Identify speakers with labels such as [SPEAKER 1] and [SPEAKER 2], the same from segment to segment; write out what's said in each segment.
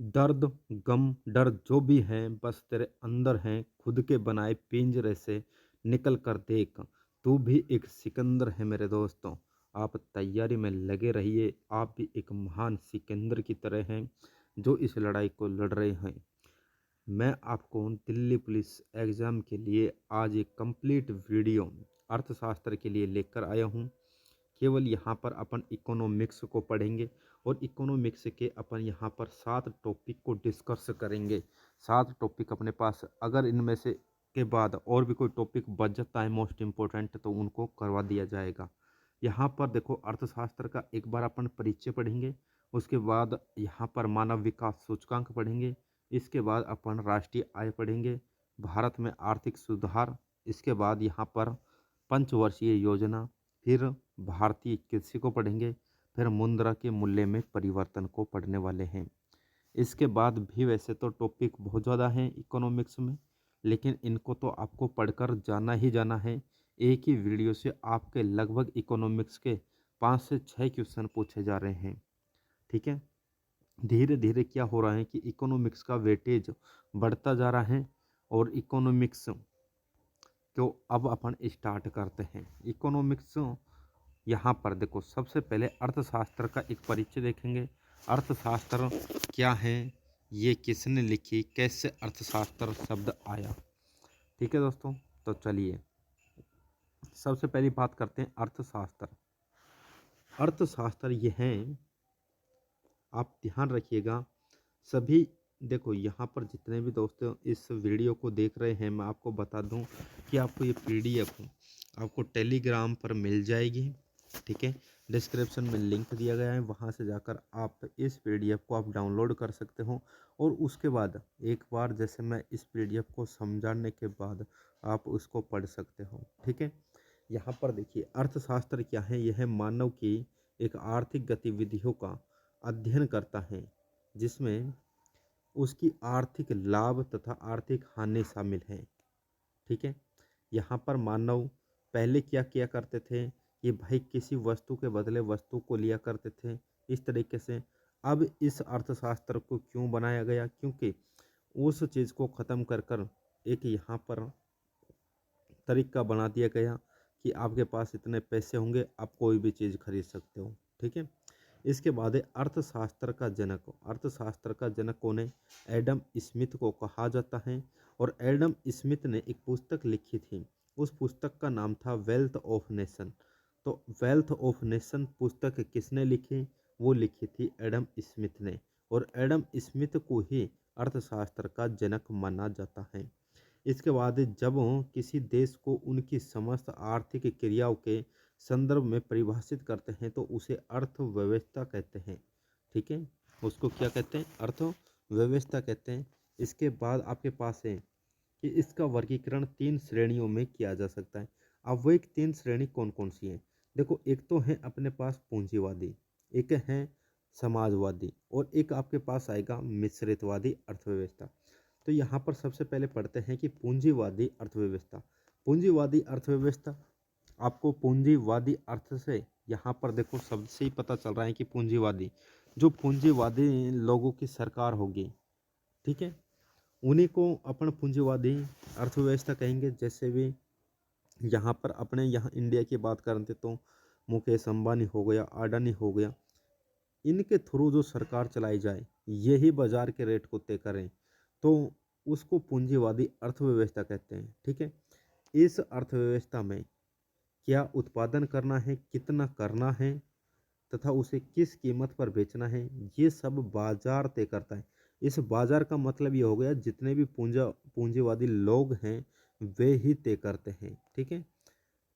[SPEAKER 1] दर्द, गम, डर जो भी हैं बस तेरे अंदर हैं, खुद के बनाए पिंजरे से निकल कर देख, तू भी एक सिकंदर है मेरे दोस्तों। आप तैयारी में लगे रहिए, आप भी एक महान सिकंदर की तरह हैं जो इस लड़ाई को लड़ रहे हैं। मैं आपको दिल्ली पुलिस एग्ज़ाम के लिए आज एक कंप्लीट वीडियो अर्थशास्त्र के लिए लेकर आया हूँ। केवल यहाँ पर अपन इकोनॉमिक्स को पढ़ेंगे और इकोनॉमिक्स के अपन यहाँ पर 7 टॉपिक को डिस्कस करेंगे। 7 टॉपिक अपने पास, अगर इनमें से के बाद और भी कोई टॉपिक बच जाता है मोस्ट इम्पोर्टेंट तो उनको करवा दिया जाएगा। यहाँ पर देखो, अर्थशास्त्र का एक बार अपन परिचय पढ़ेंगे, उसके बाद यहाँ पर मानव विकास सूचकांक पढ़ेंगे, इसके बाद अपन राष्ट्रीय आय पढ़ेंगे, भारत में आर्थिक सुधार, इसके बाद यहाँ पर पंचवर्षीय योजना, फिर भारतीय कृषि को पढ़ेंगे, फिर मुद्रा के मूल्य में परिवर्तन को पढ़ने वाले हैं। इसके बाद भी वैसे तो टॉपिक बहुत ज़्यादा हैं इकोनॉमिक्स में, लेकिन इनको तो आपको पढ़कर जाना ही जाना है। एक ही वीडियो से आपके लगभग इकोनॉमिक्स के 5 से 6 क्वेश्चन पूछे जा रहे हैं। ठीक है, धीरे धीरे क्या हो रहा है कि इकोनॉमिक्स का वेटेज बढ़ता जा रहा है और इकोनॉमिक्स को अब अपन स्टार्ट करते हैं। इकोनॉमिक्स यहाँ पर देखो, सबसे पहले अर्थशास्त्र का एक परिचय देखेंगे। अर्थशास्त्र क्या है, ये किसने लिखी, कैसे अर्थशास्त्र शब्द आया। ठीक है दोस्तों, तो चलिए सबसे पहली बात करते हैं अर्थशास्त्र। अर्थशास्त्र ये है, आप ध्यान रखिएगा सभी। देखो यहाँ पर जितने भी दोस्तों इस वीडियो को देख रहे हैं, मैं आपको बता दूं कि आपको ये पीडीएफ आपको टेलीग्राम पर मिल जाएगी। ठीक है, डिस्क्रिप्शन में लिंक दिया गया है, वहाँ से जाकर आप इस पीडीएफ को आप डाउनलोड कर सकते हो और उसके बाद एक बार जैसे मैं इस पीडीएफ को समझाने के बाद आप उसको पढ़ सकते हो। ठीक है, यहाँ पर देखिए अर्थशास्त्र क्या है, यह मानव की एक आर्थिक गतिविधियों का अध्ययन करता है जिसमें उसकी आर्थिक लाभ तथा आर्थिक हानि शामिल है। ठीक है, यहाँ पर मानव पहले क्या किया करते थे कि भाई किसी वस्तु के बदले वस्तु को लिया करते थे इस तरीके से। अब इस अर्थशास्त्र को क्यों बनाया गया, क्योंकि उस चीज़ को ख़त्म कर कर एक यहाँ पर तरीका बना दिया गया कि आपके पास इतने पैसे होंगे, आप कोई भी चीज़ खरीद सकते हो। ठीक है, इसके बाद है अर्थशास्त्र का जनक। अर्थशास्त्र का जनक कौन है? एडम स्मिथ को कहा जाता है और एडम स्मिथ ने एक पुस्तक लिखी थी, उस पुस्तक का नाम था वेल्थ ऑफ नेशन। तो वेल्थ ऑफ नेशन पुस्तक किसने लिखी? वो लिखी थी एडम स्मिथ ने, और एडम स्मिथ को ही अर्थशास्त्र का जनक माना जाता है। इसके बाद जब किसी देश को उनकी समस्त आर्थिक क्रियाओं के संदर्भ में परिभाषित करते हैं तो उसे अर्थव्यवस्था कहते हैं। ठीक है, उसको क्या कहते हैं? अर्थव्यवस्था कहते हैं। इसके बाद आपके पास है कि इसका वर्गीकरण 3 श्रेणियों में किया जा सकता है। अब वो एक 3 श्रेणी कौन कौन सी है? देखो, एक तो है अपने पास पूंजीवादी, एक है समाजवादी और एक आपके पास आएगा मिश्रितवादी अर्थव्यवस्था। तो यहाँ पर सबसे पहले पढ़ते हैं कि पूंजीवादी अर्थव्यवस्था। पूंजीवादी अर्थव्यवस्था, आपको पूंजीवादी अर्थ से यहाँ पर देखो सबसे ही पता चल रहा है कि पूंजीवादी, जो पूंजीवादी लोगों की सरकार होगी, ठीक है, उन्हीं को अपन पूंजीवादी अर्थव्यवस्था कहेंगे। जैसे भी यहाँ पर अपने यहाँ इंडिया की बात करते तो मुकेश अंबानी हो गया, अडानी हो गया, इनके थ्रू जो सरकार चलाई जाए, यही बाजार के रेट को तय करें, तो उसको पूंजीवादी अर्थव्यवस्था कहते हैं। ठीक है, इस अर्थव्यवस्था में क्या उत्पादन करना है, कितना करना है तथा उसे किस कीमत पर बेचना है, ये सब बाजार तय करता है। इस बाजार का मतलब ये हो गया जितने भी पूंजीवादी लोग हैं वे ही तय करते हैं। ठीक है,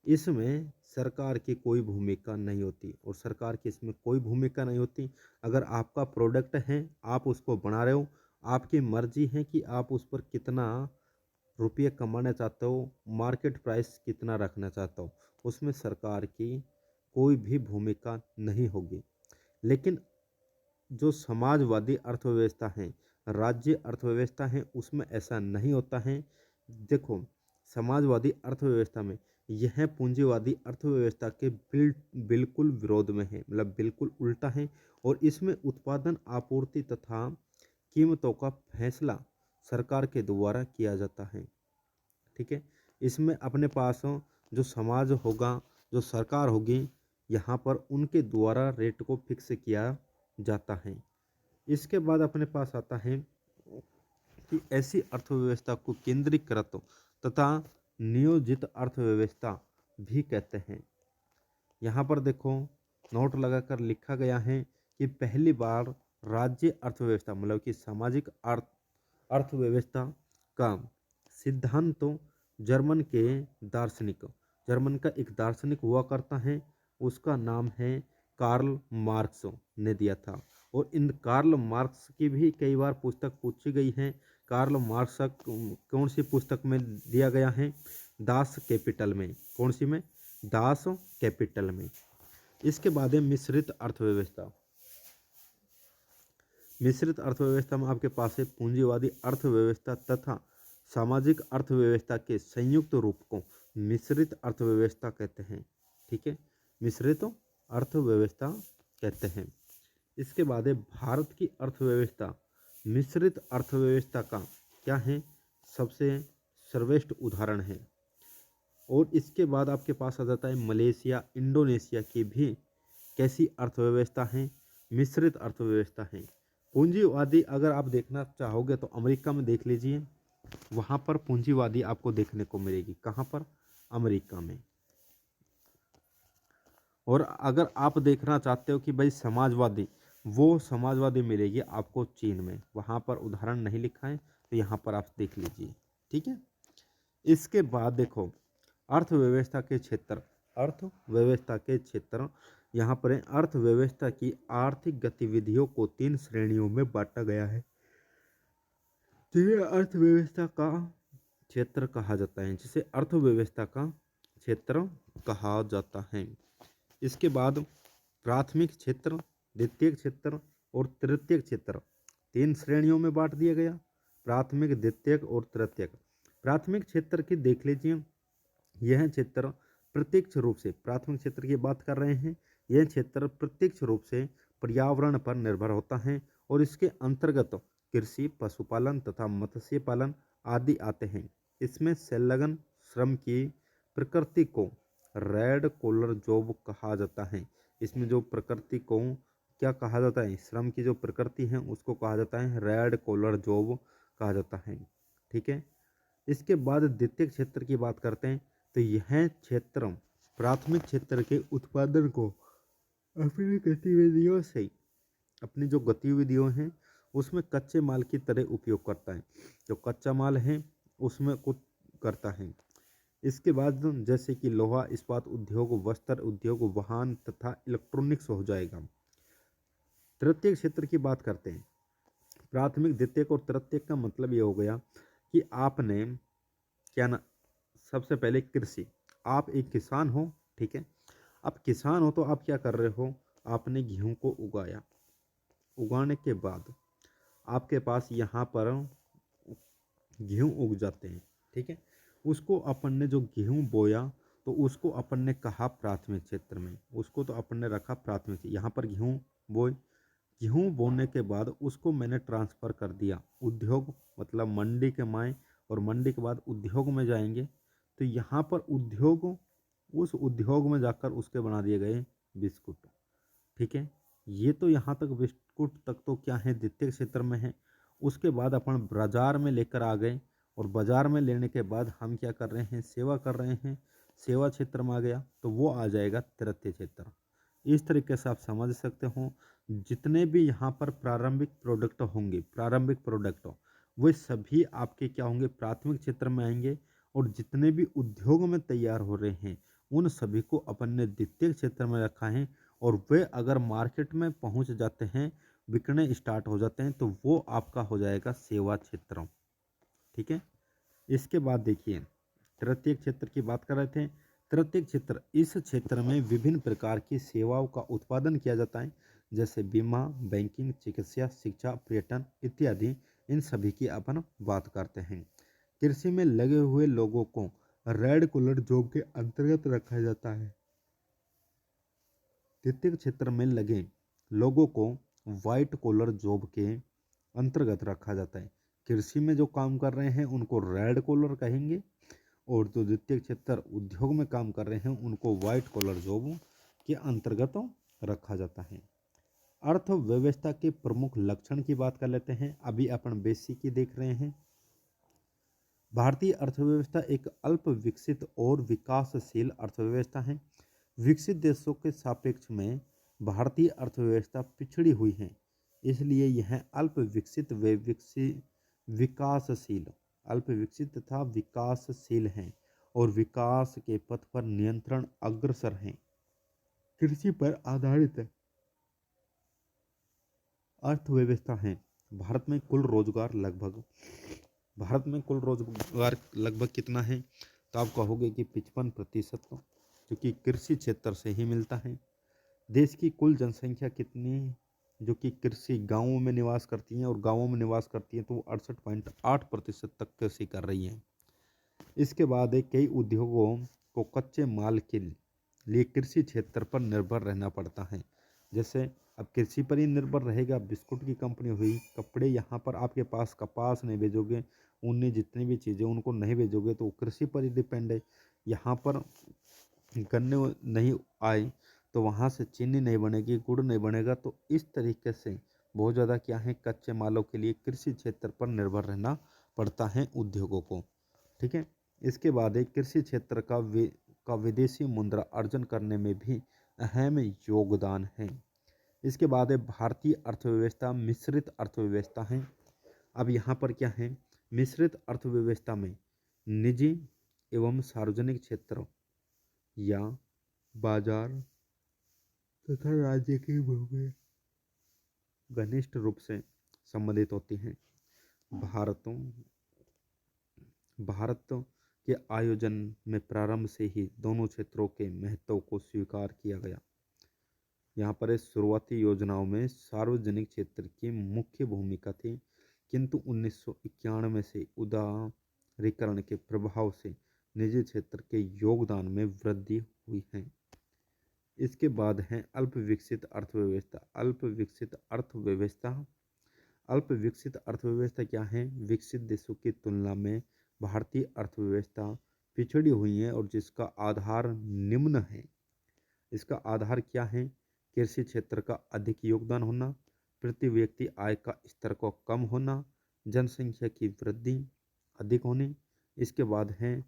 [SPEAKER 1] इसमें सरकार की कोई भूमिका नहीं होती और सरकार की इसमें कोई भूमिका नहीं होती। अगर आपका प्रोडक्ट है, आप उसको बना रहे हो, आपकी मर्जी है कि आप उस पर कितना रुपये कमाना चाहते हो, मार्केट प्राइस कितना रखना चाहते हो, उसमें सरकार की कोई भी भूमिका नहीं होगी। लेकिन जो समाजवादी अर्थव्यवस्था है, राज्य अर्थव्यवस्था है, उसमें ऐसा नहीं होता है। देखो, समाजवादी अर्थव्यवस्था में यह पूंजीवादी अर्थव्यवस्था के बिल्कुल विरोध में है, मतलब बिल्कुल उल्टा है। और इसमें उत्पादन, आपूर्ति तथा कीमतों का फैसला सरकार के द्वारा किया जाता है। ठीक है, इसमें अपने पास जो समाज होगा, जो सरकार होगी, यहाँ पर उनके द्वारा रेट को फिक्स किया जाता है। इसके बाद अपने पास आता है कि ऐसी अर्थव्यवस्था को केंद्रीकृत तथा नियोजित अर्थव्यवस्था भी कहते हैं। यहाँ पर देखो नोट लगाकर लिखा गया है कि पहली बार राज्य अर्थव्यवस्था मतलब कि सामाजिक अर्थव्यवस्था का सिद्धांत तो जर्मन का एक दार्शनिक हुआ करता है, उसका नाम है कार्ल मार्क्स ने दिया था। और इन कार्ल मार्क्स की भी कई बार पुस्तक पूछी गई है। कार्ल मार्क्स कौन सी पुस्तक में दिया गया है? दास कैपिटल में। कौन सी में? दास कैपिटल में। इसके बाद है मिश्रित अर्थव्यवस्था। मिश्रित अर्थव्यवस्था में आपके पास है पूंजीवादी अर्थव्यवस्था तथा सामाजिक अर्थव्यवस्था के संयुक्त रूप को मिश्रित अर्थव्यवस्था कहते हैं। ठीक है, मिश्रित अर्थव्यवस्था कहते हैं। इसके बाद है भारत की अर्थव्यवस्था मिश्रित अर्थव्यवस्था का क्या है? सबसे सर्वश्रेष्ठ उदाहरण है। और इसके बाद आपके पास आ जाता है मलेशिया, इंडोनेशिया की भी कैसी अर्थव्यवस्था है? मिश्रित अर्थव्यवस्था है। पूंजीवादी अगर आप देखना चाहोगे तो अमेरिका में देख लीजिए, वहाँ पर पूंजीवादी आपको देखने को मिलेगी। कहाँ पर? अमेरिका में। और अगर आप देखना चाहते हो कि भाई समाजवादी, वो समाजवादी मिलेगी आपको चीन में। वहाँ पर उदाहरण नहीं लिखा है तो यहाँ पर आप देख लीजिए। ठीक है, इसके बाद देखो अर्थव्यवस्था के क्षेत्र। अर्थव्यवस्था के क्षेत्र यहाँ पर है। अर्थव्यवस्था की आर्थिक गतिविधियों को 3 श्रेणियों में बांटा गया है, जिसे अर्थव्यवस्था का क्षेत्र कहा जाता है। जिसे अर्थव्यवस्था का क्षेत्र कहा जाता है। इसके बाद प्राथमिक क्षेत्र, द्वितीयक क्षेत्र और तृतीयक क्षेत्र 3 श्रेणियों में बांट दिया गया। प्राथमिक, द्वितीयक और तृतीयक। प्राथमिक क्षेत्र की देख लीजिए, यह क्षेत्र प्रत्यक्ष रूप से, प्राथमिक क्षेत्र की बात कर रहे हैं, यह क्षेत्र प्रत्यक्ष रूप से पर्यावरण पर निर्भर होता है और इसके अंतर्गत कृषि, पशुपालन तथा मत्स्य पालन आदि आते हैं। इसमें संलग्न श्रम की प्रकृति को रेड कॉलर जॉब कहा जाता है। इसमें जो प्रकृति को क्या कहा जाता है? श्रम की जो प्रकृति है उसको कहा जाता है रेड कॉलर जॉब कहा जाता है। ठीक है, इसके बाद द्वितीय क्षेत्र की बात करते हैं तो यह क्षेत्र प्राथमिक क्षेत्र के उत्पादन को अपनी गतिविधियों से, अपनी जो गतिविधियों हैं उसमें कच्चे माल की तरह उपयोग करता है। जो कच्चा माल है उसमें कुछ करता है। इसके बाद जैसे कि लोहा इस्पात उद्योग, वस्त्र उद्योग, वाहन तथा इलेक्ट्रॉनिक्स हो जाएगा। तृतीय क्षेत्र की बात करते हैं। प्राथमिक, द्वितीयक और तृतीयक का मतलब ये हो गया कि आपने क्या ना, सबसे पहले कृषि, आप एक किसान हो। ठीक है, आप किसान हो तो आप क्या कर रहे हो? आपने गेहूं को उगाया, उगाने के बाद आपके पास यहाँ पर गेहूं उग जाते हैं। ठीक है, उसको अपन ने जो गेहूं बोया तो उसको अपन ने कहा प्राथमिक क्षेत्र में, उसको तो अपन ने रखा प्राथमिक। यहाँ पर गेहूं बोए, गेहूं बोने के बाद उसको मैंने ट्रांसफ़र कर दिया उद्योग, मतलब मंडी के माए, और मंडी के बाद उद्योग में जाएंगे तो यहाँ पर उद्योग, उस उद्योग में जाकर उसके बना दिए गए बिस्कुट। ठीक है, ये तो यहाँ तक बिस्कुट तक तो क्या है? द्वितीय क्षेत्र में है। उसके बाद अपन बाजार में लेकर आ गए और बाजार में लेने के बाद हम क्या कर रहे हैं? सेवा कर रहे हैं। सेवा क्षेत्र में आ गया तो वो आ जाएगा तृतीय क्षेत्र। इस तरीके से आप समझ सकते हो जितने भी यहाँ पर प्रारंभिक प्रोडक्ट होंगे, प्रारंभिक प्रोडक्ट वे सभी आपके क्या होंगे? प्राथमिक क्षेत्र में आएंगे। और जितने भी उद्योग में तैयार हो रहे हैं उन सभी को अपन ने द्वितीय क्षेत्र में रखा है। और वे अगर मार्केट में पहुंच जाते हैं, बिकने स्टार्ट हो जाते हैं, तो वो आपका हो जाएगा सेवा क्षेत्र। ठीक है, इसके बाद देखिए तृतीय क्षेत्र की बात कर रहे थे। तृतीय क्षेत्र, इस क्षेत्र में विभिन्न प्रकार की सेवाओं का उत्पादन किया जाता है, जैसे बीमा, बैंकिंग, चिकित्सा, शिक्षा, पर्यटन इत्यादि। इन सभी की अपन बात करते हैं। कृषि में लगे हुए लोगों को रेड कॉलर जॉब के अंतर्गत रखा जाता है। द्वितीय क्षेत्र में लगे लोगों को व्हाइट कॉलर जॉब के अंतर्गत रखा जाता है। कृषि में जो काम कर रहे हैं उनको रेड कॉलर कहेंगे, और जो द्वितीय क्षेत्र उद्योग में काम कर रहे हैं उनको व्हाइट कॉलर जॉब के अंतर्गत रखा जाता है। अर्थव्यवस्था के प्रमुख लक्षण की बात कर लेते हैं। अभी अपन बेसिक ही देख रहे हैं। भारतीय अर्थव्यवस्था एक अल्प विकसित और विकासशील अर्थव्यवस्था है। विकसित देशों के सापेक्ष में भारतीय अर्थव्यवस्था पिछड़ी हुई है, इसलिए यह अल्प विकसित व विकासशील अल्प विकसित तथा विकासशील है और विकास के पथ पर नियंत्रण अग्रसर है। कृषि पर आधारित अर्थव्यवस्था है। भारत में कुल रोजगार लगभग कितना है, तो आप कहोगे कि 55%, जो कि कृषि क्षेत्र से ही मिलता है। देश की कुल जनसंख्या कितनी है, जो कि कृषि गांवों में निवास करती हैं, और गांवों में निवास करती हैं तो वो 68.8% तक कृषि कर रही हैं। इसके बाद कई उद्योगों को कच्चे माल के लिए कृषि क्षेत्र पर निर्भर रहना पड़ता है। जैसे अब कृषि पर ही निर्भर रहेगा, बिस्कुट की कंपनी हुई, कपड़े, यहाँ पर आपके पास कपास नहीं भेजोगे, उन्हें जितनी भी चीज़ें उनको नहीं भेजोगे तो कृषि पर ही डिपेंड है। यहाँ पर गन्ने नहीं आए तो वहाँ से चीनी नहीं बनेगी, गुड़ नहीं बनेगा। तो इस तरीके से बहुत ज़्यादा क्या है, कच्चे मालों के लिए कृषि क्षेत्र पर निर्भर रहना पड़ता है उद्योगों को। ठीक है। इसके बाद कृषि क्षेत्र का विदेशी मुद्रा अर्जन करने में भी अहम योगदान है। इसके बाद भारतीय अर्थव्यवस्था मिश्रित अर्थव्यवस्था है। अब यहाँ पर क्या है, मिश्रित अर्थव्यवस्था में निजी एवं सार्वजनिक क्षेत्र या बाजार तथा राज्य की भूमि घनिष्ठ रूप से संबंधित होती हैं। भारत के आयोजन में प्रारंभ से ही दोनों क्षेत्रों के महत्व को स्वीकार किया गया। यहाँ पर इस शुरुआती योजनाओं में सार्वजनिक क्षेत्र की मुख्य भूमिका थी, किंतु 1991 से उदारीकरण के प्रभाव से निजी क्षेत्र के योगदान में वृद्धि हुई है। इसके बाद है अल्प विकसित अर्थव्यवस्था। अल्प विकसित अर्थव्यवस्था क्या है, विकसित देशों की तुलना में भारतीय अर्थव्यवस्था पिछड़ी हुई है और जिसका आधार निम्न है। इसका आधार क्या है, कृषि क्षेत्र का अधिक योगदान होना, प्रति व्यक्ति आय का स्तर को कम होना, जनसंख्या की वृद्धि अधिक होनी। इसके बाद है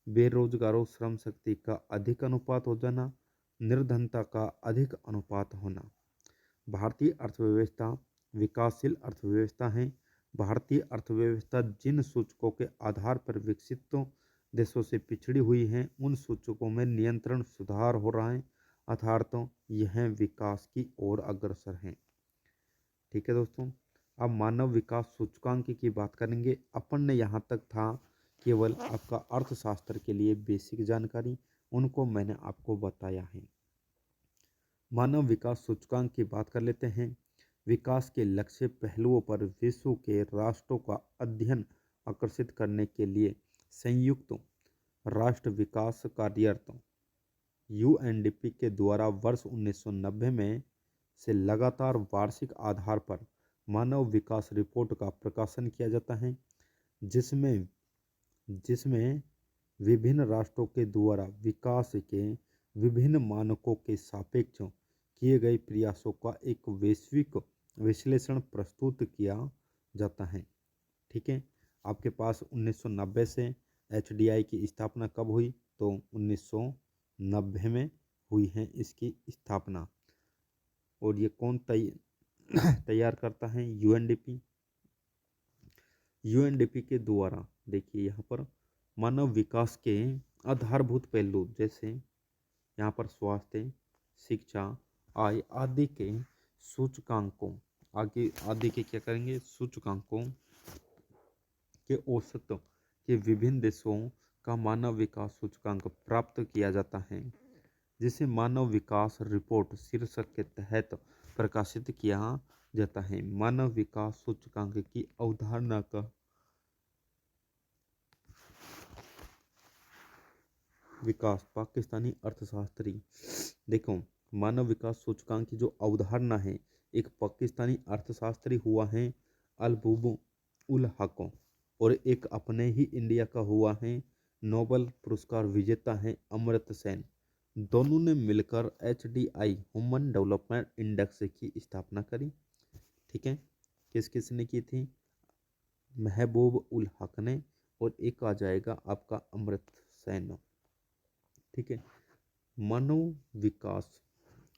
[SPEAKER 1] बेरोजगारों श्रम शक्ति का अधिक अनुपात हो जाना, निर्धनता का अधिक अनुपात होना। भारतीय अर्थव्यवस्था विकासशील अर्थव्यवस्था है। भारतीय अर्थव्यवस्था जिन सूचकों के आधार पर विकसित देशों से पिछड़ी हुई है उन सूचकों में नियंत्रण सुधार हो रहा है, अर्थात यह विकास की ओर अग्रसर है। ठीक है दोस्तों, अब मानव विकास सूचकांक की बात करेंगे। अपन ने यहाँ तक था केवल आपका अर्थशास्त्र के लिए बेसिक जानकारी, उनको मैंने आपको बताया है। मानव विकास सूचकांक की बात कर लेते हैं। विकास के लक्ष्य पहलुओं पर विश्व के राष्ट्रों का अध्ययन आकर्षित करने के लिए संयुक्त राष्ट्र विकास कार्यालय यूएनडीपी के द्वारा वर्ष 1990 में से लगातार वार्षिक आधार पर मानव विकास रिपोर्ट का प्रकाशन किया जाता है, जिसमें विभिन्न राष्ट्रों के द्वारा विकास के विभिन्न मानकों के सापेक्ष किए गए प्रयासों का एक वैश्विक विश्लेषण प्रस्तुत किया जाता है। ठीक है। आपके पास 1990 से एचडीआई की स्थापना कब हुई, तो 1990 में हुई है इसकी स्थापना। और ये कौन तैयार करता है, यूएनडीपी। यूएनडीपी के द्वारा देखिए यहाँ पर मानव विकास के आधारभूत पहलू जैसे यहाँ पर स्वास्थ्य, शिक्षा, आय आदि के सूचकांकों आदि के क्या करेंगे, सूचकांकों के औसत के विभिन्न देशों का मानव विकास सूचकांक प्राप्त किया जाता है, जिसे मानव विकास रिपोर्ट शीर्षक के तहत प्रकाशित किया जाता है। मानव विकास सूचकांक की अवधारणा का विकास पाकिस्तानी अर्थशास्त्री। देखो, मानव विकास सूचकांक की जो अवधारणा है, एक पाकिस्तानी अर्थशास्त्री हुआ है अलबुब उल हक, और एक अपने ही इंडिया का हुआ है नोबेल पुरस्कार विजेता है अमर्त्य सेन। दोनों ने मिलकर HDI ह्यूमन डेवलपमेंट इंडेक्स की स्थापना करी। ठीक है, किस किस ने की थी? महबूब उल हक ने, और एक आ जाएगा आपका अमर्त्य सेन। ठीक है, मानव विकास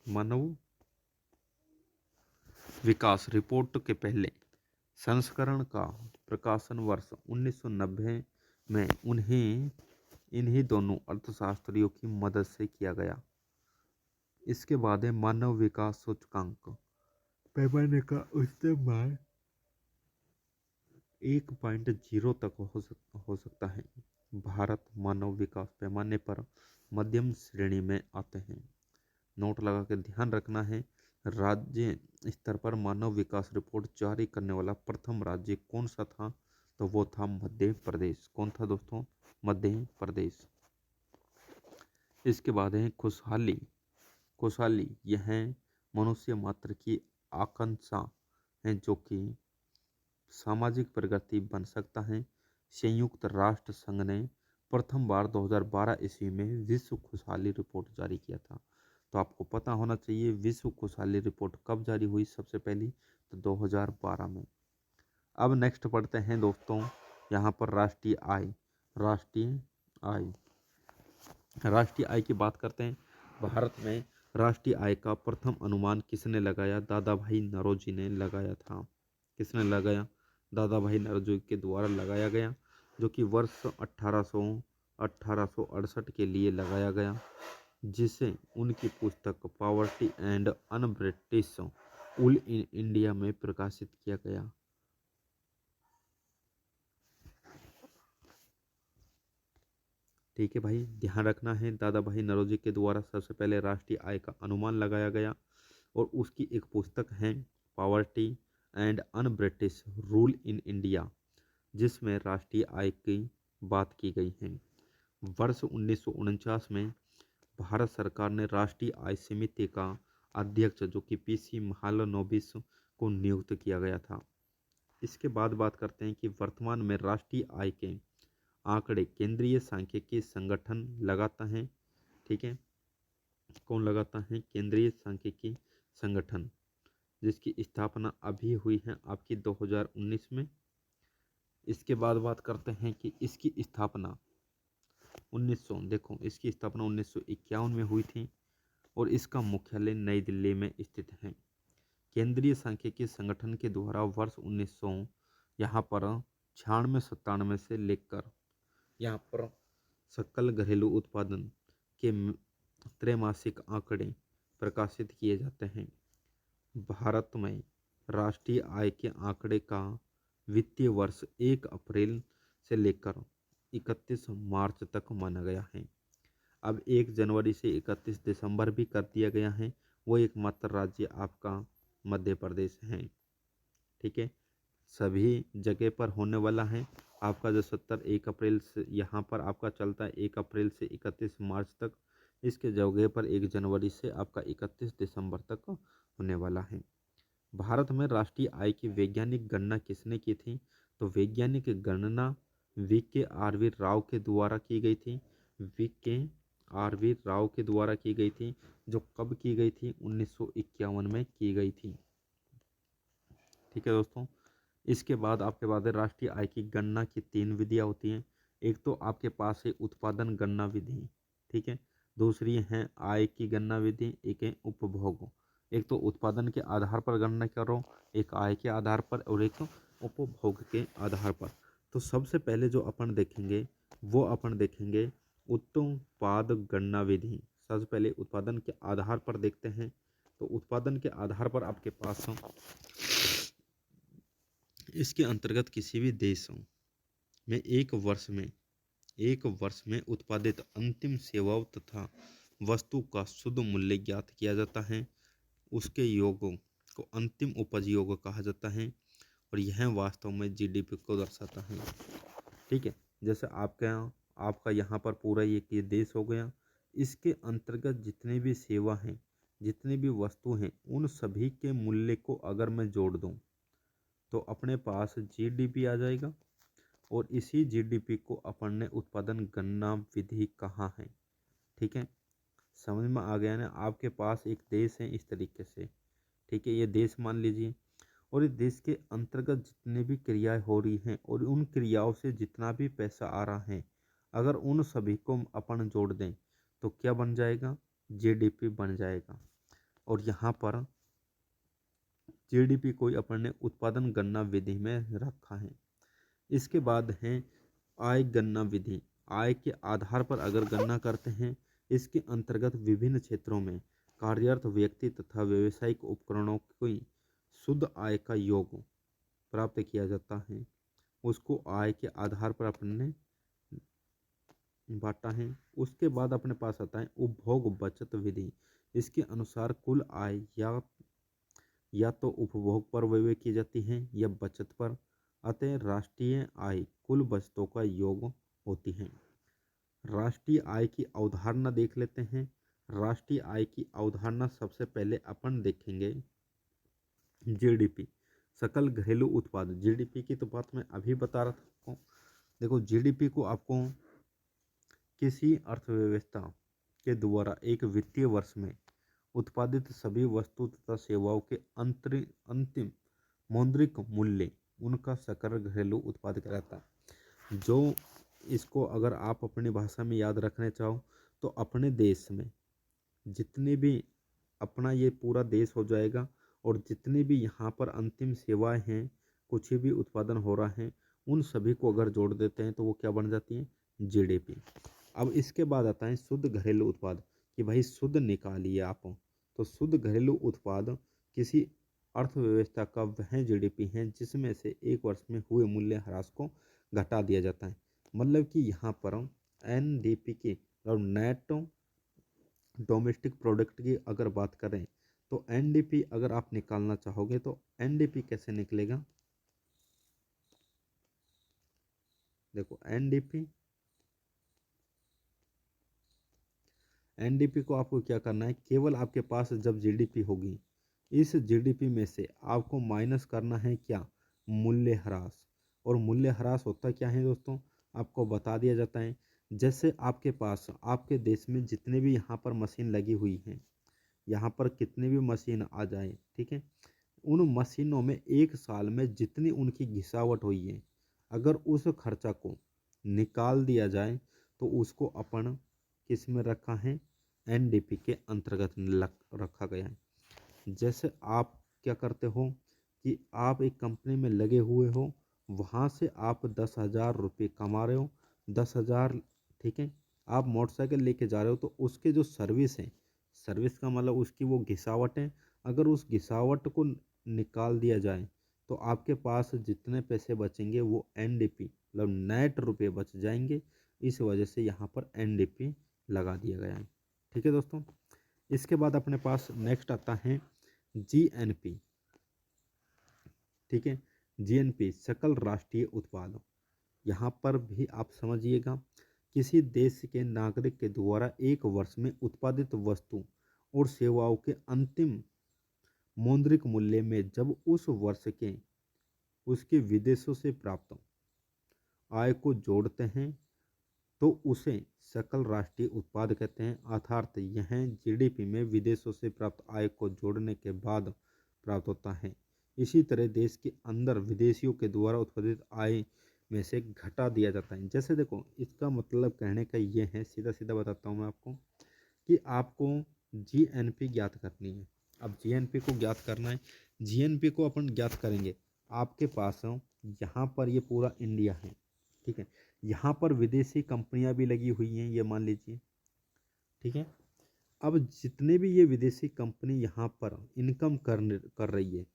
[SPEAKER 1] मानव विकास रिपोर्ट के पहले संस्करण का प्रकाशन वर्ष 1990 में इन्हीं दोनों अर्थशास्त्रियों की मदद से किया गया। इसके बाद है मानव विकास सूचकांक। पैमाने का इस्तेमाल 1.0 तक हो सकता है। भारत मानव विकास पैमाने पर मध्यम श्रेणी में आते हैं। नोट लगा के ध्यान रखना है, राज्य स्तर पर मानव विकास रिपोर्ट जारी करने वाला प्रथम राज्य कौन सा था? तो वो था मध्य प्रदेश। कौन था दोस्तों? मध्य प्रदेश। इसके बाद है खुशहाली। खुशहाली यह मनुष्य मात्र की आकांक्षा है जो कि सामाजिक प्रगति बन सकता है। संयुक्त राष्ट्र संघ ने प्रथम बार 2012 ईस्वी में विश्व खुशहाली रिपोर्ट जारी किया था। तो आपको पता होना चाहिए विश्व खुशहाली रिपोर्ट कब जारी हुई सबसे पहली? तो 2012 में। अब नेक्स्ट पढ़ते हैं दोस्तों, यहाँ पर राष्ट्रीय आय। राष्ट्रीय आय राष्ट्रीय आय की बात करते हैं। भारत में राष्ट्रीय आय का प्रथम अनुमान किसने लगाया? दादा भाई नौरोजी ने लगाया था। किसने लगाया? दादा भाई नौरोजी के द्वारा लगाया गया, जो कि वर्ष 1868 के लिए लगाया गया, जिसे उनकी पुस्तक poverty and un-British ul in India में प्रकाशित किया गया। ठीक है भाई, ध्यान रखना है, दादा भाई नौरोजी के द्वारा सबसे पहले राष्ट्रीय आय का अनुमान लगाया गया, और उसकी एक पुस्तक है poverty and un British rule in India, जिसमें राष्ट्रीय आय की बात की गई है। वर्ष 1949 में भारत सरकार ने राष्ट्रीय आय समिति का अध्यक्ष, जो कि PC महालनोबिस को नियुक्त किया गया था। इसके बाद बात करते हैं कि वर्तमान में राष्ट्रीय आय के आंकड़े केंद्रीय सांख्यिकी संगठन लगाता है। ठीक है, कौन लगाता है? केंद्रीय सांख्यिकी संगठन, जिसकी स्थापना अभी हुई है आपकी 2019 में। इसके बाद बात करते हैं कि इसकी स्थापना 1951 में हुई थी, और इसका मुख्यालय नई दिल्ली में स्थित है। केंद्रीय सांख्यिकी संगठन के द्वारा वर्ष 1900 यहाँ पर 96-97 से लेकर यहाँ पर सकल घरेलू उत्पादन के त्रैमासिक आंकड़े प्रकाशित किए जाते हैं। भारत में राष्ट्रीय आय के आंकड़े का वित्तीय वर्ष 1 अप्रैल से लेकर 31 मार्च तक माना गया है। अब 1 जनवरी से 31 दिसंबर भी कर दिया गया है। वो एकमात्र राज्य आपका मध्य प्रदेश है। ठीक है, सभी जगह पर होने वाला है आपका जो 1 अप्रैल से यहाँ पर आपका चलता है 1 अप्रैल से 31 मार्च तक। इसके जगह पर 1 जनवरी से आपका 31 दिसंबर तक होने वाला है। भारत में राष्ट्रीय आय की वैज्ञानिक गणना किसने की थी? तो वैज्ञानिक गणना VKRV राव के द्वारा की गई थी। VKRV राव के द्वारा की गई थी, जो कब की गई थी? 1951 में की गई थी। ठीक है दोस्तों, इसके बाद आपके पास है राष्ट्रीय आय की गणना की 3 विधियाँ होती हैं। एक तो आपके पास है उत्पादन गणना विधि, ठीक है। दूसरी है आय की गणना विधि, एक है उपभोग। एक तो उत्पादन के आधार पर गणना करो, एक आय के आधार पर, और एक उपभोग के आधार पर। तो सबसे पहले जो अपन देखेंगे वो अपन देखेंगे उत्पाद गणना विधि। सबसे पहले उत्पादन के आधार पर देखते हैं। तो उत्पादन के आधार पर आपके पास इसके अंतर्गत किसी भी देश में एक वर्ष में उत्पादित अंतिम सेवाओं तथा वस्तु का शुद्ध मूल्य ज्ञात किया जाता है। उसके योगों को अंतिम उपज योग कहा जाता है, और यह वास्तव में GDP को दर्शाता है। ठीक है, जैसे आपका यहाँ पर पूरा ये देश हो गया। इसके अंतर्गत जितने भी सेवा हैं, जितने भी वस्तु हैं, उन सभी के मूल्य को अगर मैं जोड़ दूं तो अपने पास जीडीपी आ जाएगा। और इसी जीडीपी को अपन ने उत्पादन गणना विधि कहा है। ठीक है, समझ में आ गया ना। आपके पास एक देश है इस तरीके से, ठीक है, ये देश मान लीजिए, और इस देश के अंतर्गत जितने भी क्रियाएं हो रही हैं और उन क्रियाओं से जितना भी पैसा आ रहा है, अगर उन सभी को अपन जोड़ दें तो क्या बन जाएगा, जीडीपी बन जाएगा। और यहाँ पर जीडीपी को अपन ने उत्पादन गणना विधि में रखा है। इसके बाद है आय गणना विधि। आय के आधार पर अगर गणना करते हैं, इसके अंतर्गत विभिन्न क्षेत्रों में कार्यरत व्यक्ति तथा व्यावसायिक उपकरणों की शुद्ध आय का योग प्राप्त किया जाता है। उसको आय के आधार पर अपन ने बांटा है। उसके बाद अपने पास आता है उपभोग बचत विधि। इसके अनुसार कुल आय या तो उपभोग पर व्यय की जाती है या बचत पर। अतः राष्ट्रीय आय कुल बचतों का योग होती है। राष्ट्रीय आय की अवधारणा देख लेते हैं। राष्ट्रीय आय की अवधारणा सबसे पहले अपन देखेंगे जीडीपी, सकल घरेलू उत्पाद। जीडीपी की तो बात मैं अभी बता रहा था। देखो, जीडीपी को आपको किसी अर्थव्यवस्था के द्वारा एक वित्तीय वर्ष में उत्पादित सभी वस्तु तथा सेवाओं के अंतिम मौद्रिक मूल्य, उनका सकल घरेलू उत्पाद कहलाता है। जो इसको अगर आप अपनी भाषा में याद रखना चाहो तो अपने देश में जितने भी, अपना ये पूरा देश हो जाएगा, और जितने भी यहाँ पर अंतिम सेवाएं हैं, कुछ भी उत्पादन हो रहा है, उन सभी को अगर जोड़ देते हैं तो वो क्या बन जाती है, जीडीपी। अब इसके बाद आता है शुद्ध घरेलू उत्पाद, कि भाई शुद्ध निकालिए आप। तो शुद्ध घरेलू उत्पाद किसी अर्थव्यवस्था का वह जीडीपी है जिसमें से एक वर्ष में हुए मूल्य ह्रास को घटा दिया जाता है। मतलब कि यहाँ पर एनडीपी की और नेट डोमेस्टिक प्रोडक्ट की अगर बात करें तो एनडीपी अगर आप निकालना चाहोगे तो एनडीपी कैसे निकलेगा, देखो एनडीपी को आपको क्या करना है, केवल आपके पास जब जीडीपी होगी, इस जीडीपी में से आपको माइनस करना है क्या, मूल्यह्रास। और मूल्यह्रास होता क्या है दोस्तों, आपको बता दिया जाता है। जैसे आपके पास आपके देश में जितने भी यहाँ पर मशीन लगी हुई हैं, यहाँ पर कितने भी मशीन आ जाए, ठीक है, उन मशीनों में एक साल में जितनी उनकी घिसावट हुई है, अगर उस खर्चा को निकाल दिया जाए तो उसको अपन किस में रखा है, एनडीपी के अंतर्गत रखा गया है। जैसे आप क्या करते हो कि आप एक कंपनी में लगे हुए हो, वहाँ से आप 10,000 रुपये कमा रहे हो, 10,000, ठीक है, आप मोटरसाइकिल लेके जा रहे हो तो उसके जो सर्विस है, सर्विस का मतलब उसकी वो घिसावट है, अगर उस घिसावट को निकाल दिया जाए तो आपके पास जितने पैसे बचेंगे वो एनडीपी मतलब नेट रुपये बच जाएंगे। इस वजह से यहाँ पर एनडीपी लगा दिया गया है। ठीक है दोस्तों, इसके बाद अपने पास नेक्स्ट आता है जीएनपी। ठीक है, जीएनपी सकल राष्ट्रीय उत्पाद। यहाँ पर भी आप समझिएगा, किसी देश के नागरिक के द्वारा एक वर्ष में उत्पादित वस्तु और सेवाओं के अंतिम मौद्रिक मूल्य में जब उस वर्ष के उसके विदेशों से प्राप्त आय को जोड़ते हैं तो उसे सकल राष्ट्रीय उत्पाद कहते हैं। अर्थात यह जीडीपी में विदेशों से प्राप्त आय को जोड़ने के बाद प्राप्त होता है। इसी तरह देश के अंदर विदेशियों के द्वारा उत्पादित आय में से घटा दिया जाता है। जैसे देखो, इसका मतलब कहने का ये है, सीधा सीधा बताता हूँ मैं आपको, कि आपको जीएनपी ज्ञात करनी है। अब जीएनपी को ज्ञात करना है, जीएनपी को अपन ज्ञात करेंगे। आपके पास यहाँ पर ये पूरा इंडिया है, ठीक है, यहाँ पर विदेशी कंपनियां भी लगी हुई हैं, ये मान लीजिए, ठीक है। अब जितने भी ये विदेशी कंपनी यहाँ पर इनकम कर रही है,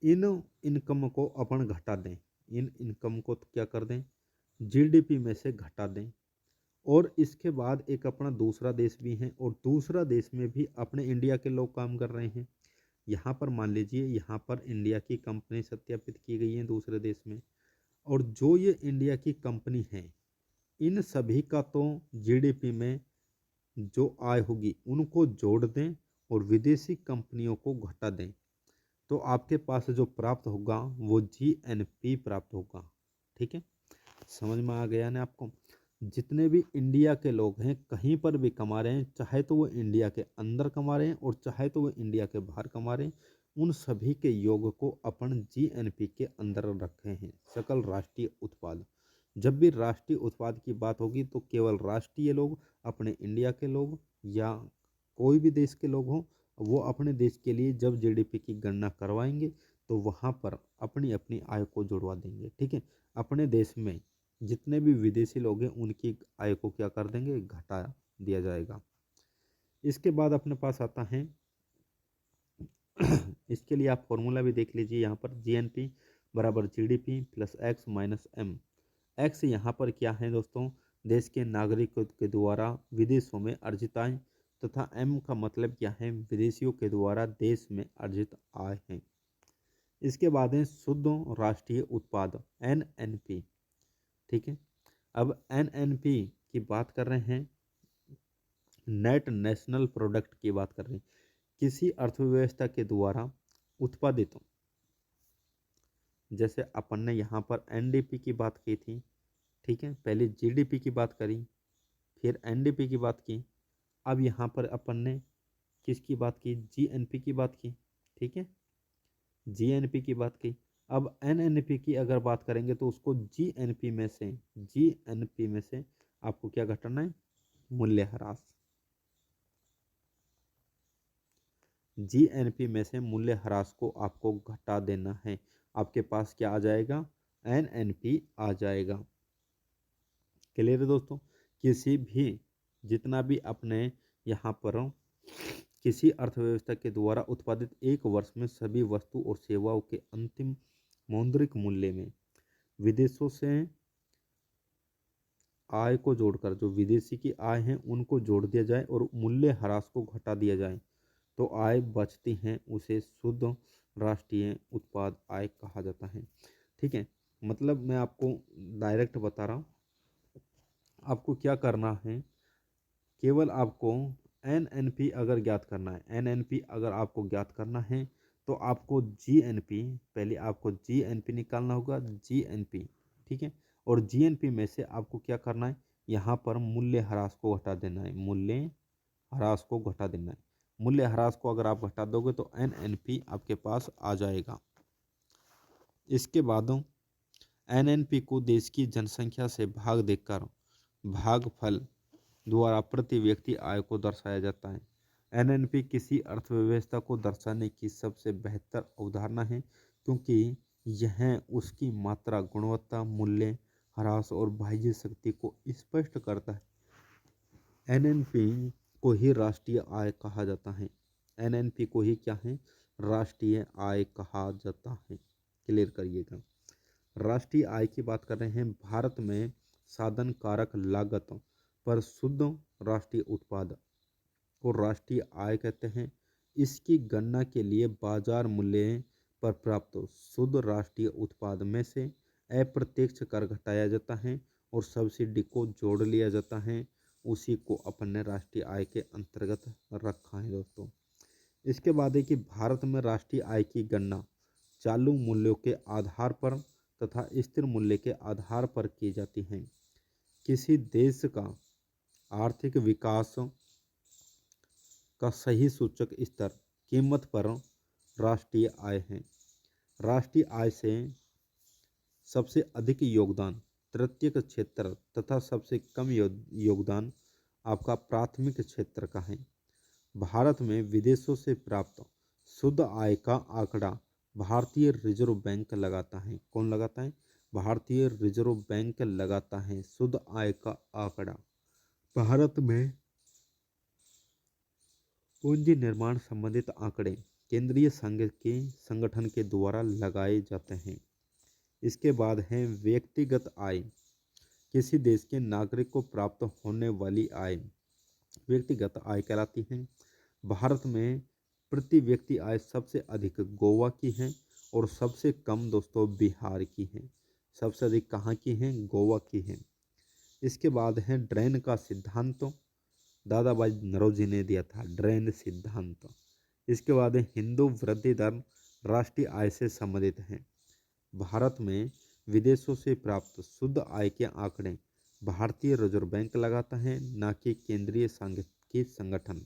[SPEAKER 1] इन इनकम को अपन घटा दें, इन इनकम को क्या कर दें, जीडीपी में से घटा दें। और इसके बाद एक अपना दूसरा देश भी है, और दूसरा देश में भी अपने इंडिया के लोग काम कर रहे हैं। यहाँ पर मान लीजिए, यहाँ पर इंडिया की कंपनी सत्यापित की गई है दूसरे देश में, और जो ये इंडिया की कंपनी है, इन सभी का तो जीडीपी में जो आय होगी उनको जोड़ दें और विदेशी कंपनियों को घटा दें, तो आपके पास जो प्राप्त होगा वो जीएनपी प्राप्त होगा। ठीक है, समझ में आ गया ना आपको। जितने भी इंडिया के लोग हैं कहीं पर भी कमा रहे हैं, चाहे तो वो इंडिया के अंदर कमा रहे हैं और चाहे तो वो इंडिया के बाहर कमा रहे हैं, उन सभी के योग को अपन जीएनपी के अंदर रखे हैं, सकल राष्ट्रीय उत्पाद। जब भी राष्ट्रीय उत्पाद की बात होगी तो केवल राष्ट्रीय लोग, अपने इंडिया के लोग या कोई भी देश के लोग हों, वो अपने देश के लिए जब जीडीपी की गणना करवाएंगे तो वहाँ पर अपनी अपनी आय को जुड़वा देंगे। ठीक है, अपने देश में जितने भी विदेशी लोग हैं उनकी आय को क्या कर देंगे, घटा दिया जाएगा। इसके बाद अपने पास आता है इसके लिए आप फॉर्मूला भी देख लीजिए, यहाँ पर जीएनपी बराबर GDP plus x minus M. X यहाँ पर क्या है दोस्तों, देश के नागरिकों के द्वारा विदेशों में अर्जित आय, तथा एम का मतलब क्या है, विदेशियों के द्वारा देश में अर्जित आय है। इसके बाद है शुद्ध राष्ट्रीय उत्पाद एनएनपी। ठीक है, अब एनएनपी की बात कर रहे हैं, नेट नेशनल प्रोडक्ट की बात कर रहे हैं, किसी अर्थव्यवस्था के द्वारा उत्पादित, जैसे अपन ने यहाँ पर एनडीपी की बात की थी। ठीक है, पहले जीडीपी की बात करी, फिर एनडीपी की बात की, अब यहाँ पर अपन ने किसकी बात की, जीएनपी की बात की। ठीक है, जीएनपी की बात की। अब एनएनपी की अगर बात करेंगे तो उसको जीएनपी में से आपको क्या घटाना है, मूल्यह्रास। जीएनपी में से मूल्यह्रास को आपको घटा देना है, आपके पास क्या आ जाएगा, एनएनपी आ जाएगा। क्लियर है दोस्तों। किसी भी जितना भी अपने यहाँ पर किसी अर्थव्यवस्था के द्वारा उत्पादित एक वर्ष में सभी वस्तु और सेवाओं के अंतिम मौद्रिक मूल्य में विदेशों से आय को जोड़कर जो विदेशी की आय है उनको जोड़ दिया जाए और मूल्य ह्रास को घटा दिया जाए तो आय बचती हैं, उसे शुद्ध राष्ट्रीय उत्पाद आय कहा जाता है। ठीक है, मतलब मैं आपको डायरेक्ट बता रहा हूँ, आपको क्या करना है, केवल आपको एनएनपी अगर ज्ञात करना है, एनएनपी अगर आपको ज्ञात करना है तो आपको जीएनपी, पहले आपको जीएनपी निकालना होगा, जीएनपी। ठीक है, और जीएनपी में से आपको क्या करना है, यहाँ पर मूल्य ह्रास को घटा देना है, मूल्य ह्रास को घटा देना है। मूल्य ह्रास को अगर आप घटा दोगे तो एनएनपी आपके पास आ जाएगा। इसके बाद एनएनपी को देश की जनसंख्या से भाग देकर भागफल द्वारा प्रति व्यक्ति आय को दर्शाया जाता है। एनएनपी किसी अर्थव्यवस्था को दर्शाने की सबसे बेहतर अवधारणा है क्योंकि यह उसकी मात्रा, गुणवत्ता, मूल्य ह्रास और बाह्य शक्ति को स्पष्ट करता है। एनएनपी को ही राष्ट्रीय आय कहा जाता है। एनएनपी को ही क्या है, राष्ट्रीय आय कहा जाता है। क्लियर करिएगा। राष्ट्रीय आय की बात कर रहे हैं, भारत में साधन कारक लागत पर शुद्ध राष्ट्रीय उत्पाद को राष्ट्रीय आय कहते हैं। इसकी गणना के लिए बाजार मूल्य पर प्राप्त शुद्ध राष्ट्रीय उत्पाद में से अप्रत्यक्ष कर घटाया जाता है और सब्सिडी को जोड़ लिया जाता है, उसी को अपन ने राष्ट्रीय आय के अंतर्गत रखा है दोस्तों। इसके बाद है कि भारत में राष्ट्रीय आय की गणना चालू मूल्यों के आधार पर तथा स्थिर मूल्य के आधार पर की जाती है। किसी देश का आर्थिक विकास का सही सूचक स्तर कीमत पर राष्ट्रीय आय है। राष्ट्रीय आय से सबसे अधिक योगदान तृतीयक क्षेत्र तथा सबसे कम योगदान आपका प्राथमिक क्षेत्र का है। भारत में विदेशों से प्राप्त शुद्ध आय का आंकड़ा भारतीय रिजर्व बैंक लगाता है। कौन लगाता है, भारतीय रिजर्व बैंक लगाता है शुद्ध आय का आंकड़ा। भारत में पूंजी निर्माण संबंधित आंकड़े केंद्रीय संघ के संगठन के द्वारा लगाए जाते हैं। इसके बाद है व्यक्तिगत आय, किसी देश के नागरिक को प्राप्त होने वाली आय व्यक्तिगत आय कहलाती है। भारत में प्रति व्यक्ति आय सबसे अधिक गोवा की है और सबसे कम दोस्तों बिहार की है। सबसे अधिक कहाँ की है, गोवा की है। इसके बाद है ड्रेन का सिद्धांत, दादा भाई नौरोजी ने दिया था ड्रेन सिद्धांत। इसके बाद है हिंदू वृद्धि दर राष्ट्रीय आय से संबंधित हैं। भारत में विदेशों से प्राप्त शुद्ध आय के आंकड़े भारतीय रिजर्व बैंक लगाता है, न कि केंद्रीय सांख्यिकी संगठन।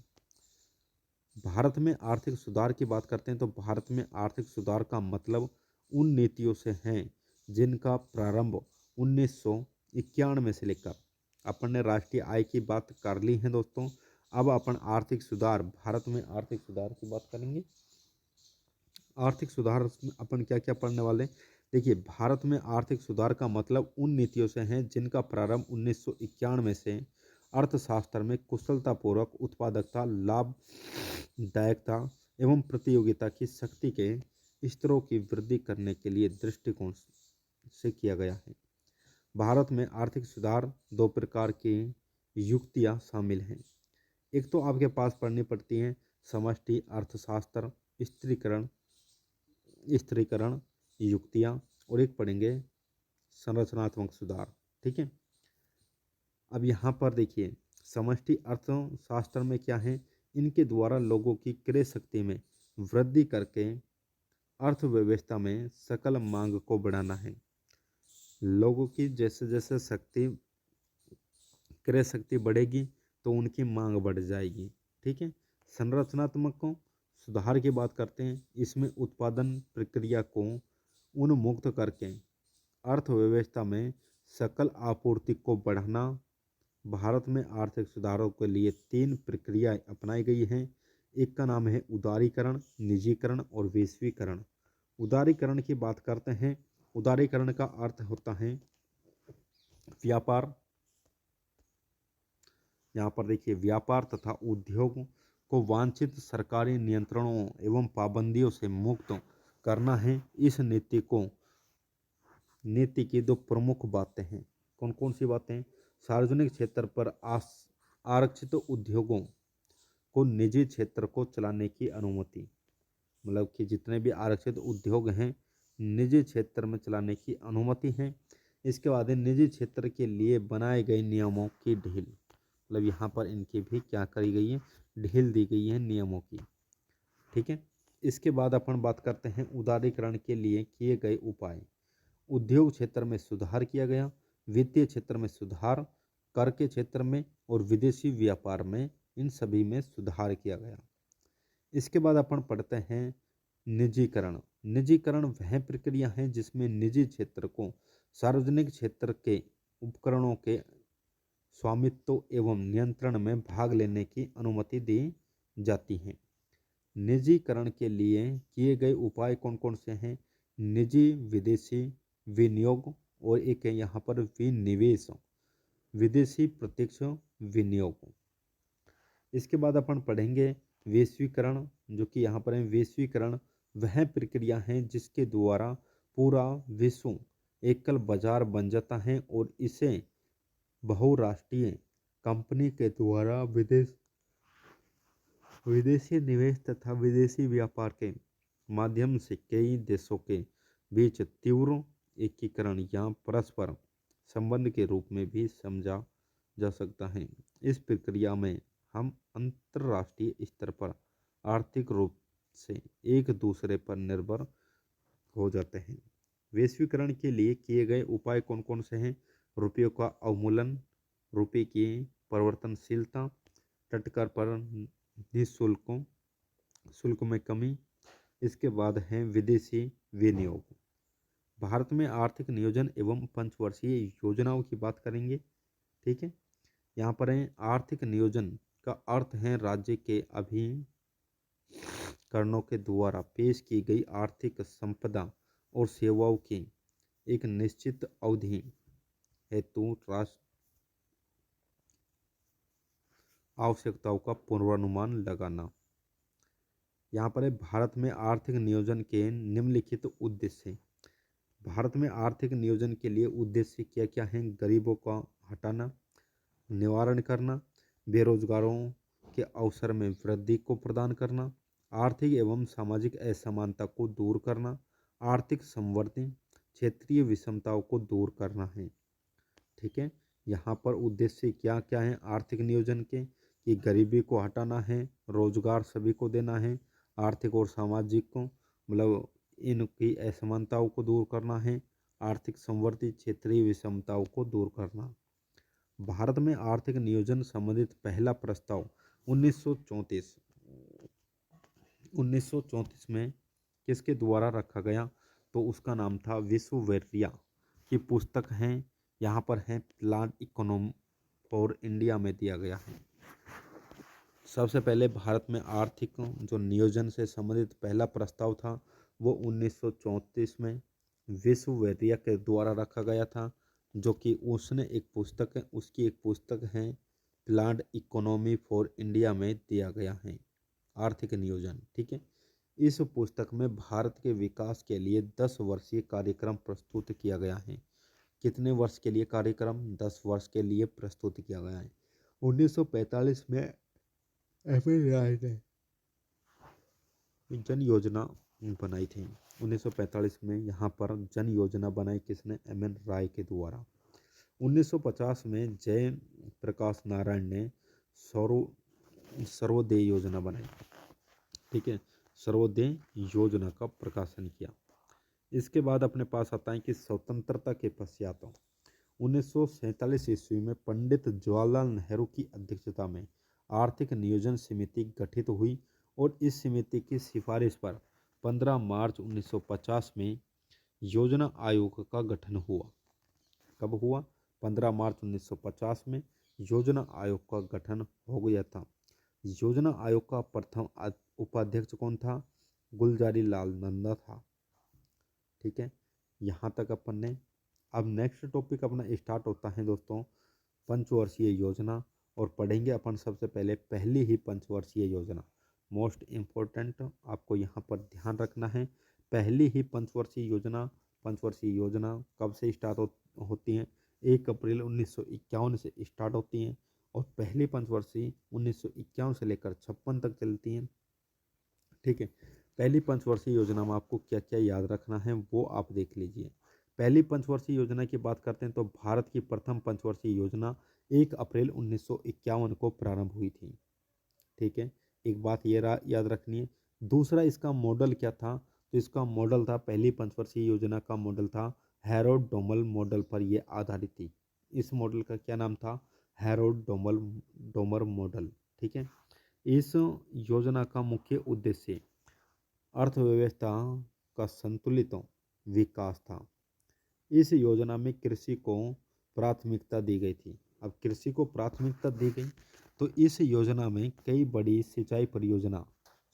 [SPEAKER 1] भारत में आर्थिक सुधार की बात करते हैं तो भारत में आर्थिक सुधार का मतलब उन नीतियों से है जिनका प्रारंभ 1991 से लेकर, अपन ने राष्ट्रीय आय की बात कर ली है दोस्तों। अब अपन आर्थिक सुधार, भारत में आर्थिक सुधार की बात करेंगे। आर्थिक सुधार में अपन क्या क्या पढ़ने वाले, देखिए भारत में आर्थिक सुधार का मतलब उन नीतियों से है जिनका प्रारंभ 1991 से अर्थशास्त्र में कुशलतापूर्वक उत्पादकता, लाभदायकता एवं प्रतियोगिता की शक्ति के स्तरों की वृद्धि करने के लिए दृष्टिकोण से किया गया है। भारत में आर्थिक सुधार दो प्रकार की युक्तियां शामिल हैं। एक तो आपके पास पढ़नी पड़ती है समष्टि अर्थशास्त्र स्थिरीकरण युक्तियां, और एक पढ़ेंगे संरचनात्मक सुधार। ठीक है, अब यहाँ पर देखिए समष्टि अर्थशास्त्र में क्या है, इनके द्वारा लोगों की क्रय शक्ति में वृद्धि करके अर्थव्यवस्था में सकल मांग को बढ़ाना है। लोगों की जैसे जैसे क्रय शक्ति बढ़ेगी तो उनकी मांग बढ़ जाएगी। ठीक है, संरचनात्मक सुधार की बात करते हैं। इसमें उत्पादन प्रक्रिया को उन्मुक्त करके अर्थव्यवस्था में सकल आपूर्ति को बढ़ाना। भारत में आर्थिक सुधारों के लिए 3 प्रक्रियाएं अपनाई गई हैं। एक का नाम है उदारीकरण, निजीकरण और वैश्वीकरण। उदारीकरण की बात करते हैं। उदारीकरण का अर्थ होता है व्यापार, यहाँ पर देखिए व्यापार तथा उद्योग को वांछित सरकारी नियंत्रणों एवं पाबंदियों से मुक्त करना है। इस नीति की दो प्रमुख बातें हैं। कौन कौन सी बातें? सार्वजनिक क्षेत्र पर आरक्षित उद्योगों को निजी क्षेत्र को चलाने की अनुमति, मतलब कि जितने भी आरक्षित उद्योग हैं निजी क्षेत्र में चलाने की अनुमति है। इसके बाद निजी क्षेत्र के लिए बनाए गए नियमों की ढील, मतलब यहाँ पर इनकी भी क्या करी गई है, ढील दी गई है नियमों की। ठीक है, इसके बाद अपन बात करते हैं उदारीकरण के लिए किए गए उपाय। उद्योग क्षेत्र में सुधार किया गया, वित्तीय क्षेत्र में सुधार, कर के क्षेत्र में और विदेशी व्यापार में, इन सभी में सुधार किया गया। इसके बाद अपन पढ़ते हैं निजीकरण। निजीकरण वह प्रक्रिया है जिसमें निजी क्षेत्र को सार्वजनिक क्षेत्र के उपकरणों के स्वामित्व एवं नियंत्रण में भाग लेने की अनुमति दी जाती है। निजीकरण के लिए किए गए उपाय कौन कौन से हैं? निजी विदेशी विनियोग, और एक है यहाँ पर विनिवेश, विदेशी प्रत्यक्ष विनियोग। इसके बाद अपन पढ़ेंगे वैश्वीकरण, जो कि यहाँ पर है वैश्वीकरण वह प्रक्रिया है जिसके द्वारा पूरा विश्व एकल बाजार बन जाता है और इसे बहुराष्ट्रीय कंपनी के द्वारा विदेशी निवेश तथा विदेशी व्यापार के माध्यम से कई देशों के बीच तीव्र एकीकरण या परस्पर संबंध के रूप में भी समझा जा सकता है। इस प्रक्रिया में हम अंतर्राष्ट्रीय स्तर पर आर्थिक रूप से एक दूसरे पर निर्भर हो जाते हैं। वैश्वीकरण के लिए किए गए उपाय कौन कौन से हैं? रुपये का अवमूल्यन, रुपये की परिवर्तनशीलता, तटकर पर निःशुल्कों शुल्क में कमी। इसके बाद है विदेशी विनियोग। भारत में आर्थिक नियोजन एवं पंचवर्षीय योजनाओं की बात करेंगे। ठीक है, यहाँ पर है आर्थिक नियोजन का अर्थ है राज्य के अभिकरणों के द्वारा पेश की गई आर्थिक संपदा और सेवाओं की एक निश्चित अवधि हेतु राष्ट्र आवश्यकताओं का पूर्वानुमान लगाना। यहाँ पर है भारत में आर्थिक नियोजन के निम्नलिखित उद्देश्य। भारत में आर्थिक नियोजन के लिए उद्देश्य क्या क्या हैं? गरीबों का हटाना, निवारण करना, बेरोजगारों के अवसर में वृद्धि को प्रदान करना, आर्थिक एवं सामाजिक असमानता को दूर करना, आर्थिक संवर्धन, क्षेत्रीय विषमताओं को दूर करना है। ठीक है, यहाँ पर उद्देश्य क्या क्या है आर्थिक नियोजन के? कि गरीबी को हटाना है, रोजगार सभी को देना है, आर्थिक और सामाजिक को मतलब इनकी असमानताओं को दूर करना है, आर्थिक संवर्ती क्षेत्रीय विषमताओं को दूर करना। भारत में आर्थिक नियोजन संबंधित पहला प्रस्ताव 1934 1934 में किसके द्वारा रखा गया, तो उसका नाम था विश्वेश्वरैया की पुस्तक है, यहाँ पर है प्लान इकोनॉमी फॉर इंडिया में दिया गया है। सबसे पहले भारत में आर्थिक जो नियोजन से संबंधित पहला प्रस्ताव था वो 1934 में विश्वेश्वरैया के द्वारा रखा गया था, जो कि उसने एक पुस्तक है, उसकी एक पुस्तक है प्लान इकोनॉमी फॉर इंडिया में दिया गया है आर्थिक नियोजन। ठीक है, इस पुस्तक में भारत के विकास के लिए 10 वर्षीय कार्यक्रम प्रस्तुत किया गया है। कितने वर्ष के लिए कार्यक्रम? 10 वर्ष के लिए प्रस्तुत किया गया है। 1945 में एम.एन. राय ने जन योजना बनाई थी। 1945 में यहाँ पर जन योजना बनाई किसने? एम.एन. राय के द्वारा। 1950 में जय प्रकाश नारायण ने सर्वोदय योजना बनाई। ठीक है, सर्वोदय योजना का प्रकाशन किया। इसके बाद अपने पास आता है कि स्वतंत्रता के पश्चात 1947 ईस्वी में पंडित जवाहरलाल नेहरू की अध्यक्षता में आर्थिक नियोजन समिति गठित हुई और इस समिति की सिफारिश पर 15 मार्च 1950 में योजना आयोग का गठन हुआ। कब हुआ? 15 मार्च 1950 में योजना आयोग का गठन हो गया था। योजना आयोग का प्रथम उपाध्यक्ष कौन था? गुलजारी लाल नंदा था। ठीक है, यहाँ तक अपन ने। अब नेक्स्ट टॉपिक अपना स्टार्ट होता है दोस्तों पंचवर्षीय योजना, और पढ़ेंगे अपन सबसे पहले पहली ही पंचवर्षीय योजना। मोस्ट इम्पोर्टेंट आपको यहाँ पर ध्यान रखना है, पहली ही पंचवर्षीय योजना कब से स्टार्ट होती हैं? 1 अप्रैल 1951 से स्टार्ट होती हैं और पहली पंचवर्षीय 1951 से लेकर 56 तक चलती हैं। ठीक है, पहली पंचवर्षीय योजना में आपको क्या क्या याद रखना है वो आप देख लीजिए। पहली पंचवर्षीय योजना की बात करते हैं तो भारत की प्रथम पंचवर्षीय योजना 1 अप्रैल 1951 को प्रारंभ हुई थी। ठीक है, एक बात ये याद रखनी है। दूसरा, इसका मॉडल क्या था? तो इसका मॉडल था, पहली पंचवर्षीय योजना का मॉडल था हैरोल्ड डोमल मॉडल पर यह आधारित थी। इस मॉडल का क्या नाम था? Harold Domar model. ठीक है, इस योजना का मुख्य उद्देश्य अर्थव्यवस्था का संतुलित विकास था। इस योजना में कृषि को प्राथमिकता दी गई थी। अब कृषि को प्राथमिकता दी गई तो इस योजना में कई बड़ी सिंचाई परियोजना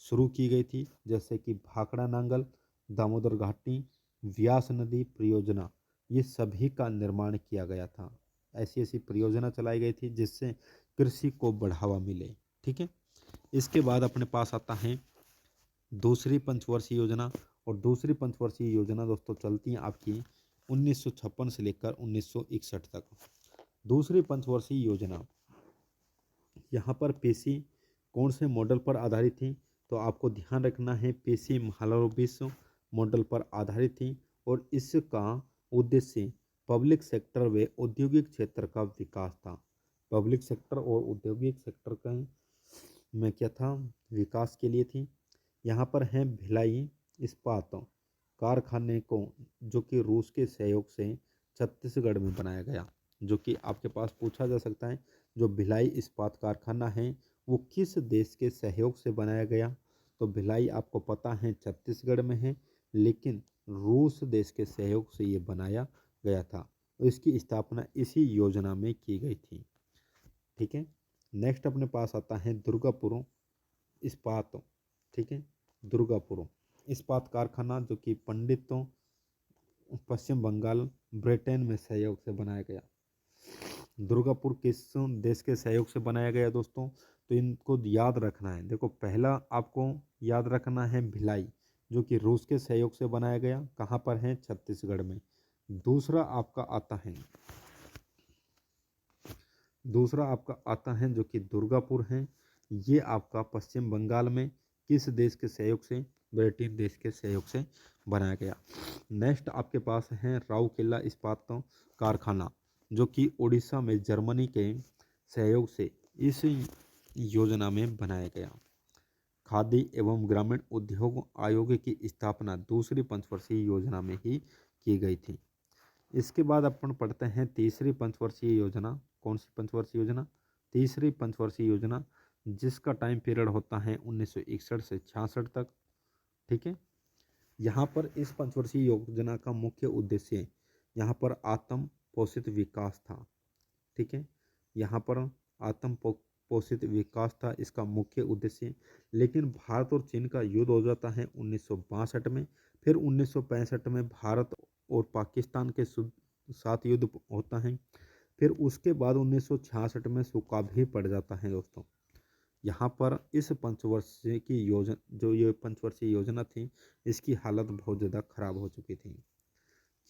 [SPEAKER 1] शुरू की गई थी, जैसे कि भाखड़ा नांगल, दामोदर घाटी, व्यास नदी परियोजना, ये सभी का निर्माण किया गया था। ऐसी ऐसी परियोजना चलाई गई थी जिससे कृषि को बढ़ावा मिले। ठीक है, इसके बाद अपने पास आता है दूसरी पंचवर्षीय योजना, और दूसरी पंचवर्षीय योजना दोस्तों चलती है आपकी 1956 से लेकर 1961 तक। दूसरी पंचवर्षीय योजना यहाँ पर पेशी कौन से मॉडल पर आधारित थी? तो आपको ध्यान रखना है, पेशी महालनोबिस मॉडल पर आधारित थी और इसका उद्देश्य पब्लिक सेक्टर व औद्योगिक क्षेत्र का विकास था। पब्लिक सेक्टर और औद्योगिक सेक्टर का में क्या था? विकास के लिए थी। यहाँ पर है भिलाई इस्पात कारखाने को, जो कि रूस के सहयोग से छत्तीसगढ़ में बनाया गया, जो कि आपके पास पूछा जा सकता है जो भिलाई इस्पात कारखाना है वो किस देश के सहयोग से बनाया गया? तो भिलाई आपको पता है छत्तीसगढ़ में है, लेकिन रूस देश के सहयोग से ये बनाया गया था। तो इसकी स्थापना इसी योजना में की गई थी। ठीक है, नेक्स्ट अपने पास आता है दुर्गापुर इस्पात। ठीक है, दुर्गापुर इस्पात कारखाना, जो कि पंडितों पश्चिम बंगाल ब्रिटेन में सहयोग से बनाया गया। दुर्गापुर किस देश के सहयोग से बनाया गया दोस्तों? तो इनको याद रखना है। देखो, पहला आपको याद रखना है भिलाई, जो कि रूस के सहयोग से बनाया गया, कहाँ पर है? छत्तीसगढ़ में। दूसरा आपका आता है जो कि दुर्गापुर है, ये आपका पश्चिम बंगाल में किस देश के सहयोग से? ब्रिटेन देश के सहयोग से बनाया गया। नेक्स्ट आपके पास है राउरकेला इस्पात कारखाना, जो कि उड़ीसा में जर्मनी के सहयोग से इस योजना में बनाया गया। खादी एवं ग्रामीण उद्योग आयोग की स्थापना दूसरी पंचवर्षीय योजना में ही की गई थी। इसके बाद अपन पढ़ते हैं तीसरी पंचवर्षीय योजना। कौन सी पंचवर्षीय योजना? तीसरी पंचवर्षीय योजना, जिसका टाइम पीरियड होता है 1961 से 66 तक। ठीक है, यहाँ पर इस पंचवर्षीय योजना का मुख्य उद्देश्य यहाँ पर आत्म पोषित विकास था। ठीक है, यहाँ पर आत्म पोषित विकास था इसका मुख्य उद्देश्य। लेकिन भारत और चीन का युद्ध हो जाता है 1962 में। फिर 1965 में भारत और पाकिस्तान के साथ युद्ध होता है। फिर उसके बाद 1966 में सूखा भी पड़ जाता है दोस्तों। यहाँ पर इस पंचवर्षीय की योजना, जो ये पंचवर्षीय योजना थी, इसकी हालत बहुत ज़्यादा खराब हो चुकी थी।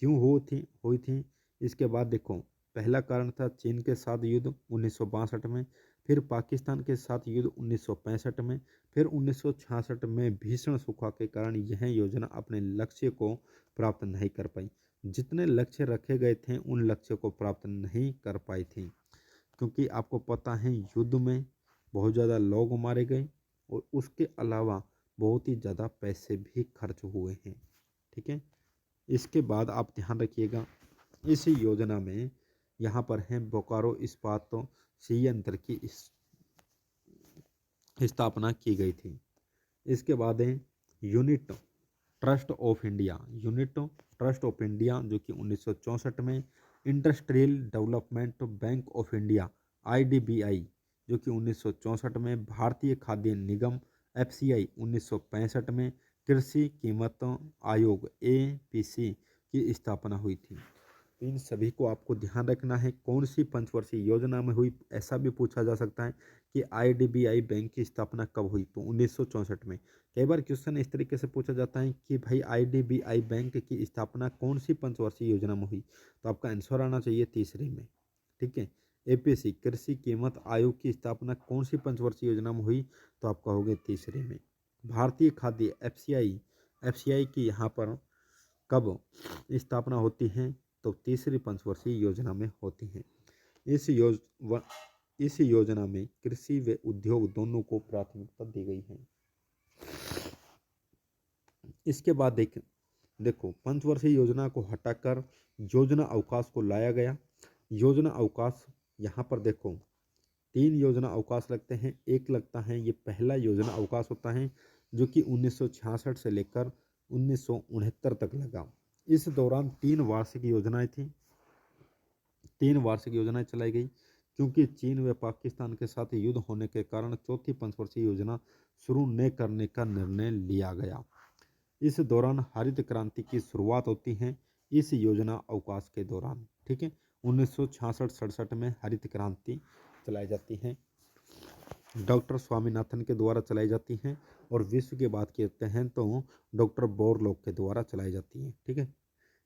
[SPEAKER 1] क्यों हुई थी? इसके बाद देखो, पहला कारण था चीन के साथ युद्ध 1962 में, फिर पाकिस्तान के साथ युद्ध 1965 में, फिर 1966 में भीषण सूखा के कारण यह योजना अपने लक्ष्य को प्राप्त नहीं कर पाई। जितने लक्ष्य रखे गए थे उन लक्ष्य को प्राप्त नहीं कर पाई थी, क्योंकि आपको पता है युद्ध में बहुत ज़्यादा लोग मारे गए और उसके अलावा बहुत ही ज़्यादा पैसे भी खर्च हुए हैं। ठीक है, इसके बाद आप ध्यान रखिएगा, इस योजना में यहाँ पर है बोकारो इस्पात संयंत्र की स्थापना की गई थी। इसके बाद है unit trust of India. Unit trust of India जो कि 1964 में, industrial development bank of India IDBI जो कि 1964 में, भारतीय खाद्य निगम FCI 1965 में, कृषि कीमत आयोग APC की स्थापना हुई थी। इन सभी को आपको ध्यान रखना है कौन सी पंचवर्षीय योजना में हुई। ऐसा भी पूछा जा सकता है कि IDBI बैंक की स्थापना कब हुई, तो 1964 में। कई बार क्वेश्चन इस तरीके से पूछा जाता है कि भाई IDBI बैंक की स्थापना कौन सी पंचवर्षीय योजना में हुई, तो आपका आंसर आना चाहिए तीसरे में। ठीक है, APC कृषि कीमत आयोग की स्थापना कौन सी पंचवर्षीय योजना में हुई, तो आपका हो गया तीसरे में। भारतीय खाद्य FCI की यहाँ पर कब स्थापना होती है, तो तीसरी पंचवर्षीय योजना में होती है। इस योजना में कृषि व उद्योग दोनों को प्राथमिकता दी गई है। इसके बाद देखो पंचवर्षीय योजना को हटाकर योजना अवकाश को लाया गया। योजना अवकाश यहाँ पर देखो 3 योजना अवकाश लगते हैं। एक लगता है ये पहला योजना अवकाश होता है जो कि 1966 से लेकर 1969 तक लगा। इस दौरान 3 वार्षिक योजनाएं थी। 3 वार्षिक योजनाएं चलाई गई, क्योंकि चीन व पाकिस्तान के साथ युद्ध होने के कारण चौथी पंचवर्षीय योजना शुरू न करने का निर्णय लिया गया। इस दौरान हरित क्रांति की शुरुआत होती है इस योजना अवकाश के दौरान। ठीक है, 1966-67 में हरित क्रांति चलाई जाती है, डॉक्टर स्वामीनाथन के द्वारा चलाई जाती हैं, और विश्व की बात करते हैं तो डॉक्टर बोरलॉग के द्वारा चलाई जाती है। ठीक है,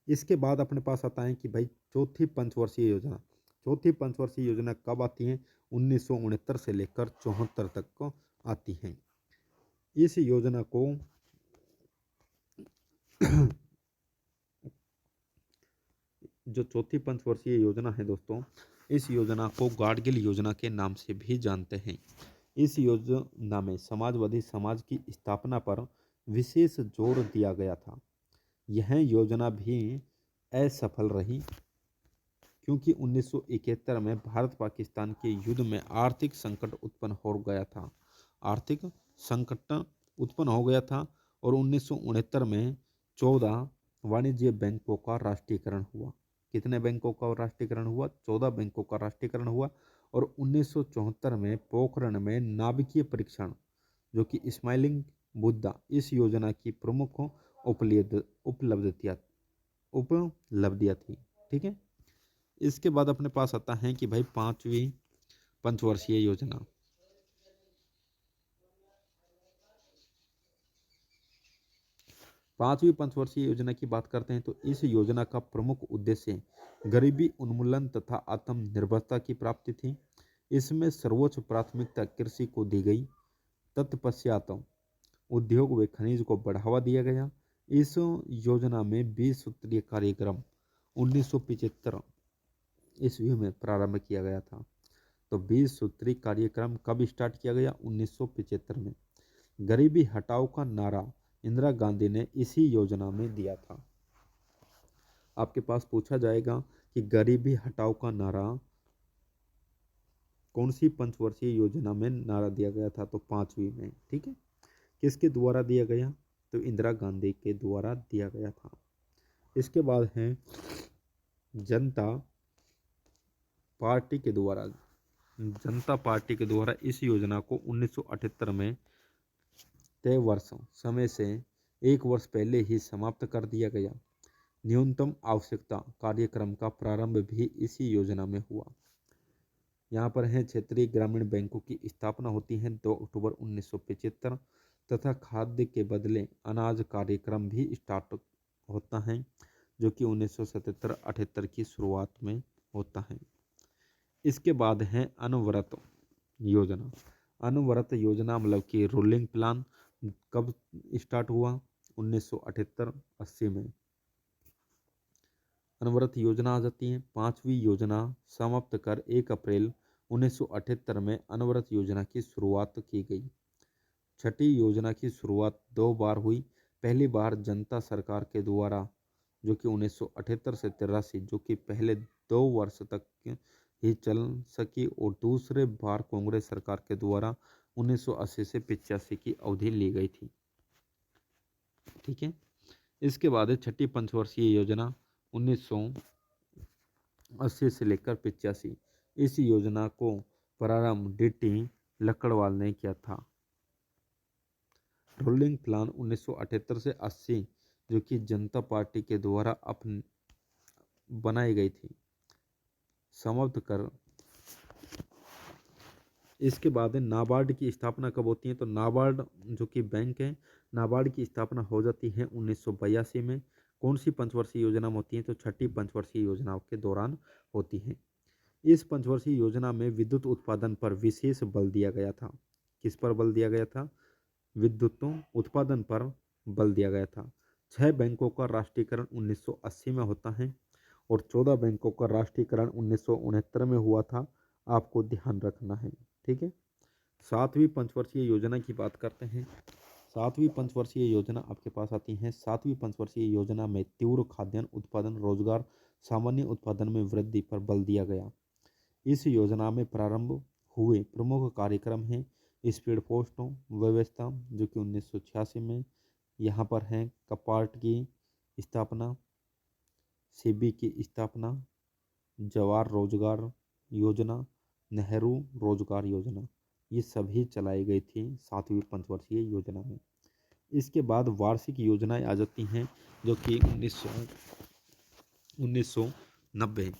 [SPEAKER 1] इसके बाद अपने पास आता है कि भाई चौथी पंचवर्षीय योजना। चौथी पंचवर्षीय योजना कब आती है? 1969 से लेकर 74 तक को आती है। इस योजना को जो चौथी पंचवर्षीय योजना है दोस्तों, इस योजना को गाडगिल योजना के नाम से भी जानते हैं। इस योजना में समाजवादी समाज की स्थापना पर विशेष जोर दिया गया था। यह योजना भी असफल रही, क्योंकि 1971 में भारत पाकिस्तान के युद्ध में आर्थिक संकट उत्पन्न हो गया था। आर्थिक संकट उत्पन्न हो गया था और 1969 में 14 वाणिज्य बैंकों का राष्ट्रीयकरण हुआ। कितने बैंकों का राष्ट्रीयकरण हुआ? 14 बैंकों का राष्ट्रीयकरण हुआ। और 1974 में पोखरण में नाभिकीय परीक्षण जो कि स्माइलिंग बुद्धा इस योजना की प्रमुख उपलब्धियां थी। ठीक है, इसके बाद अपने पास आता है कि भाई पांचवी पंचवर्षीय योजना। पांचवी पंचवर्षीय योजना की बात करते हैं तो इस योजना का प्रमुख उद्देश्य गरीबी उन्मूलन तथा आत्मनिर्भरता की प्राप्ति थी। इसमें सर्वोच्च प्राथमिकता कृषि को दी गई। तत्पश्चात उद्योग व खनिज को बढ़ावा दिया गया। इस योजना में 20 सूत्रीय कार्यक्रम 1975 ईस्वी में प्रारंभ किया गया था। तो 20 सूत्री कार्यक्रम कब स्टार्ट किया गया? 1975 में। गरीबी हटाओ का नारा इंदिरा गांधी ने इसी योजना में दिया था। आपके पास पूछा जाएगा कि गरीबी हटाओ का नारा कौन सी पंचवर्षीय योजना में नारा दिया गया था, तो पांचवी में। ठीक है, किसके द्वारा दिया गया, तो इंदिरा गांधी के द्वारा दिया गया था। इसके बाद है जनता पार्टी के द्वारा। जनता पार्टी के द्वारा इस योजना को 1978 में तय वर्ष समय से एक वर्ष पहले ही समाप्त कर दिया गया। न्यूनतम आवश्यकता कार्यक्रम का प्रारंभ भी इसी योजना में हुआ। यहाँ पर है क्षेत्रीय ग्रामीण बैंकों की स्थापना होती है 2 अक्टूबर 1975 तथा खाद्य के बदले अनाज कार्यक्रम भी स्टार्ट होता है जो कि 1977-78 की शुरुआत में होता है। इसके बाद है अनवरत योजना। अनवरत योजना मतलब कि रूलिंग प्लान कब स्टार्ट हुआ, 1978-80 में अनवरत योजना आ जाती है। पांचवी योजना समाप्त कर 1 अप्रैल 1978 में अनवरत योजना की शुरुआत की गई। छठी योजना की शुरुआत 2 बार हुई। पहली बार जनता सरकार के द्वारा जो कि 1978 से 83 जो कि पहले 2 वर्ष तक ही चल सकी, और दूसरे बार कांग्रेस सरकार के द्वारा 1980 से 85 की अवधि ली गई थी। ठीक है, इसके बाद है छठी पंचवर्षीय योजना 1980 से लेकर 85। इस योजना को प्रारंभ डीटी लक्कड़वाल ने किया था। रूलिंग प्लान 1978 से 80 जो कि जनता पार्टी के द्वारा अपने बनाई गई थी, समाप्त कर। इसके बाद नाबार्ड की स्थापना कब होती है, तो नाबार्ड जो कि बैंक है, नाबार्ड की स्थापना हो जाती है 1982 में। कौन सी पंचवर्षीय योजना में होती है, तो छठी पंचवर्षीय योजना के दौरान होती है। इस पंचवर्षीय योजना में विद्युत उत्पादन पर विशेष बल दिया गया था। किस पर बल दिया गया था, विद्युत उत्पादन पर बल दिया गया था। 6 बैंकों का राष्ट्रीयकरण 1980 में होता है और 14 बैंकों का राष्ट्रीयकरण 1969 में हुआ था। आपको ध्यान रखना है। ठीक है, सातवीं पंचवर्षीय योजना की बात करते हैं। सातवीं पंचवर्षीय योजना आपके पास आती है। सातवीं पंचवर्षीय योजना में तीव्र खाद्यान्न उत्पादन, रोजगार, सामान्य उत्पादन में वृद्धि पर बल दिया गया। इस योजना में प्रारंभ हुए प्रमुख कार्यक्रम हैं स्पीड पोस्ट व्यवस्था जो कि 1986 में, यहाँ पर है कपार्ट की स्थापना, सीबी की स्थापना, जवाहर रोजगार योजना, नेहरू रोजगार योजना, ये सभी चलाई गई थी सातवीं पंचवर्षीय योजना में। इसके बाद वार्षिक योजनाएं आ जाती हैं जो कि 1990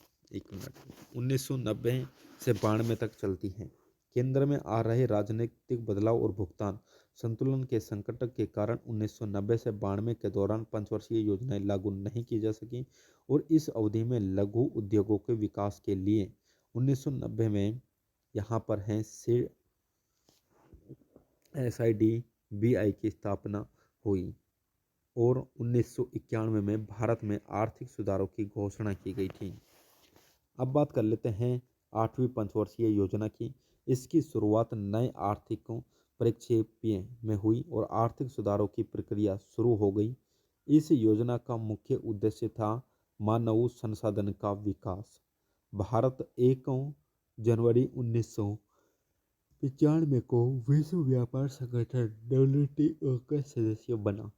[SPEAKER 1] 1990 से 92 तक चलती हैं। केंद्र में आ रहे राजनीतिक बदलाव और भुगतान संतुलन के संकट के कारण 1990 से 92 के दौरान पंचवर्षीय योजनाएं लागू नहीं की जा सकी, और इस अवधि में लघु उद्योगों के विकास के लिए 1990 में यहाँ पर है SIDBI की स्थापना हुई, और 1991 में भारत में आर्थिक सुधारों की घोषणा की गई थी। अब बात कर लेते हैं आठवीं पंचवर्षीय योजना की। इसकी शुरुआत नए आर्थिक परिप्रेक्ष्य में हुई और आर्थिक सुधारों की प्रक्रिया शुरू हो गई। इस योजना का मुख्य उद्देश्य था मानव संसाधन का विकास। भारत 1 जनवरी 1995 को विश्व व्यापार संगठन WTO का सदस्य बना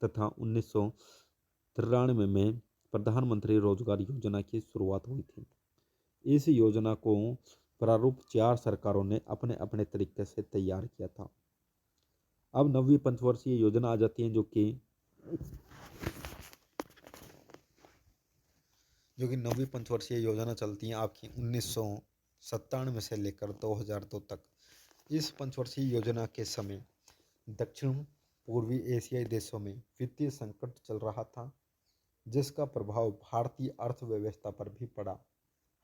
[SPEAKER 1] तथा 1993 में प्रधानमंत्री रोजगार योजना की शुरुआत हुई थी। इस योजना को प्रारूप 4 सरकारों ने अपने अपने तरीके से तैयार किया था। अब नवीं पंचवर्षीय योजना आ जाती है जो कि नवीं पंचवर्षीय योजना चलती है आपकी 1997 से लेकर 2002 तक। इस पंचवर्षीय योजना के समय दक्षिण पूर्वी एशियाई देशों में वित्तीय संकट चल रहा था जिसका प्रभाव भारतीय अर्थव्यवस्था पर भी पड़ा।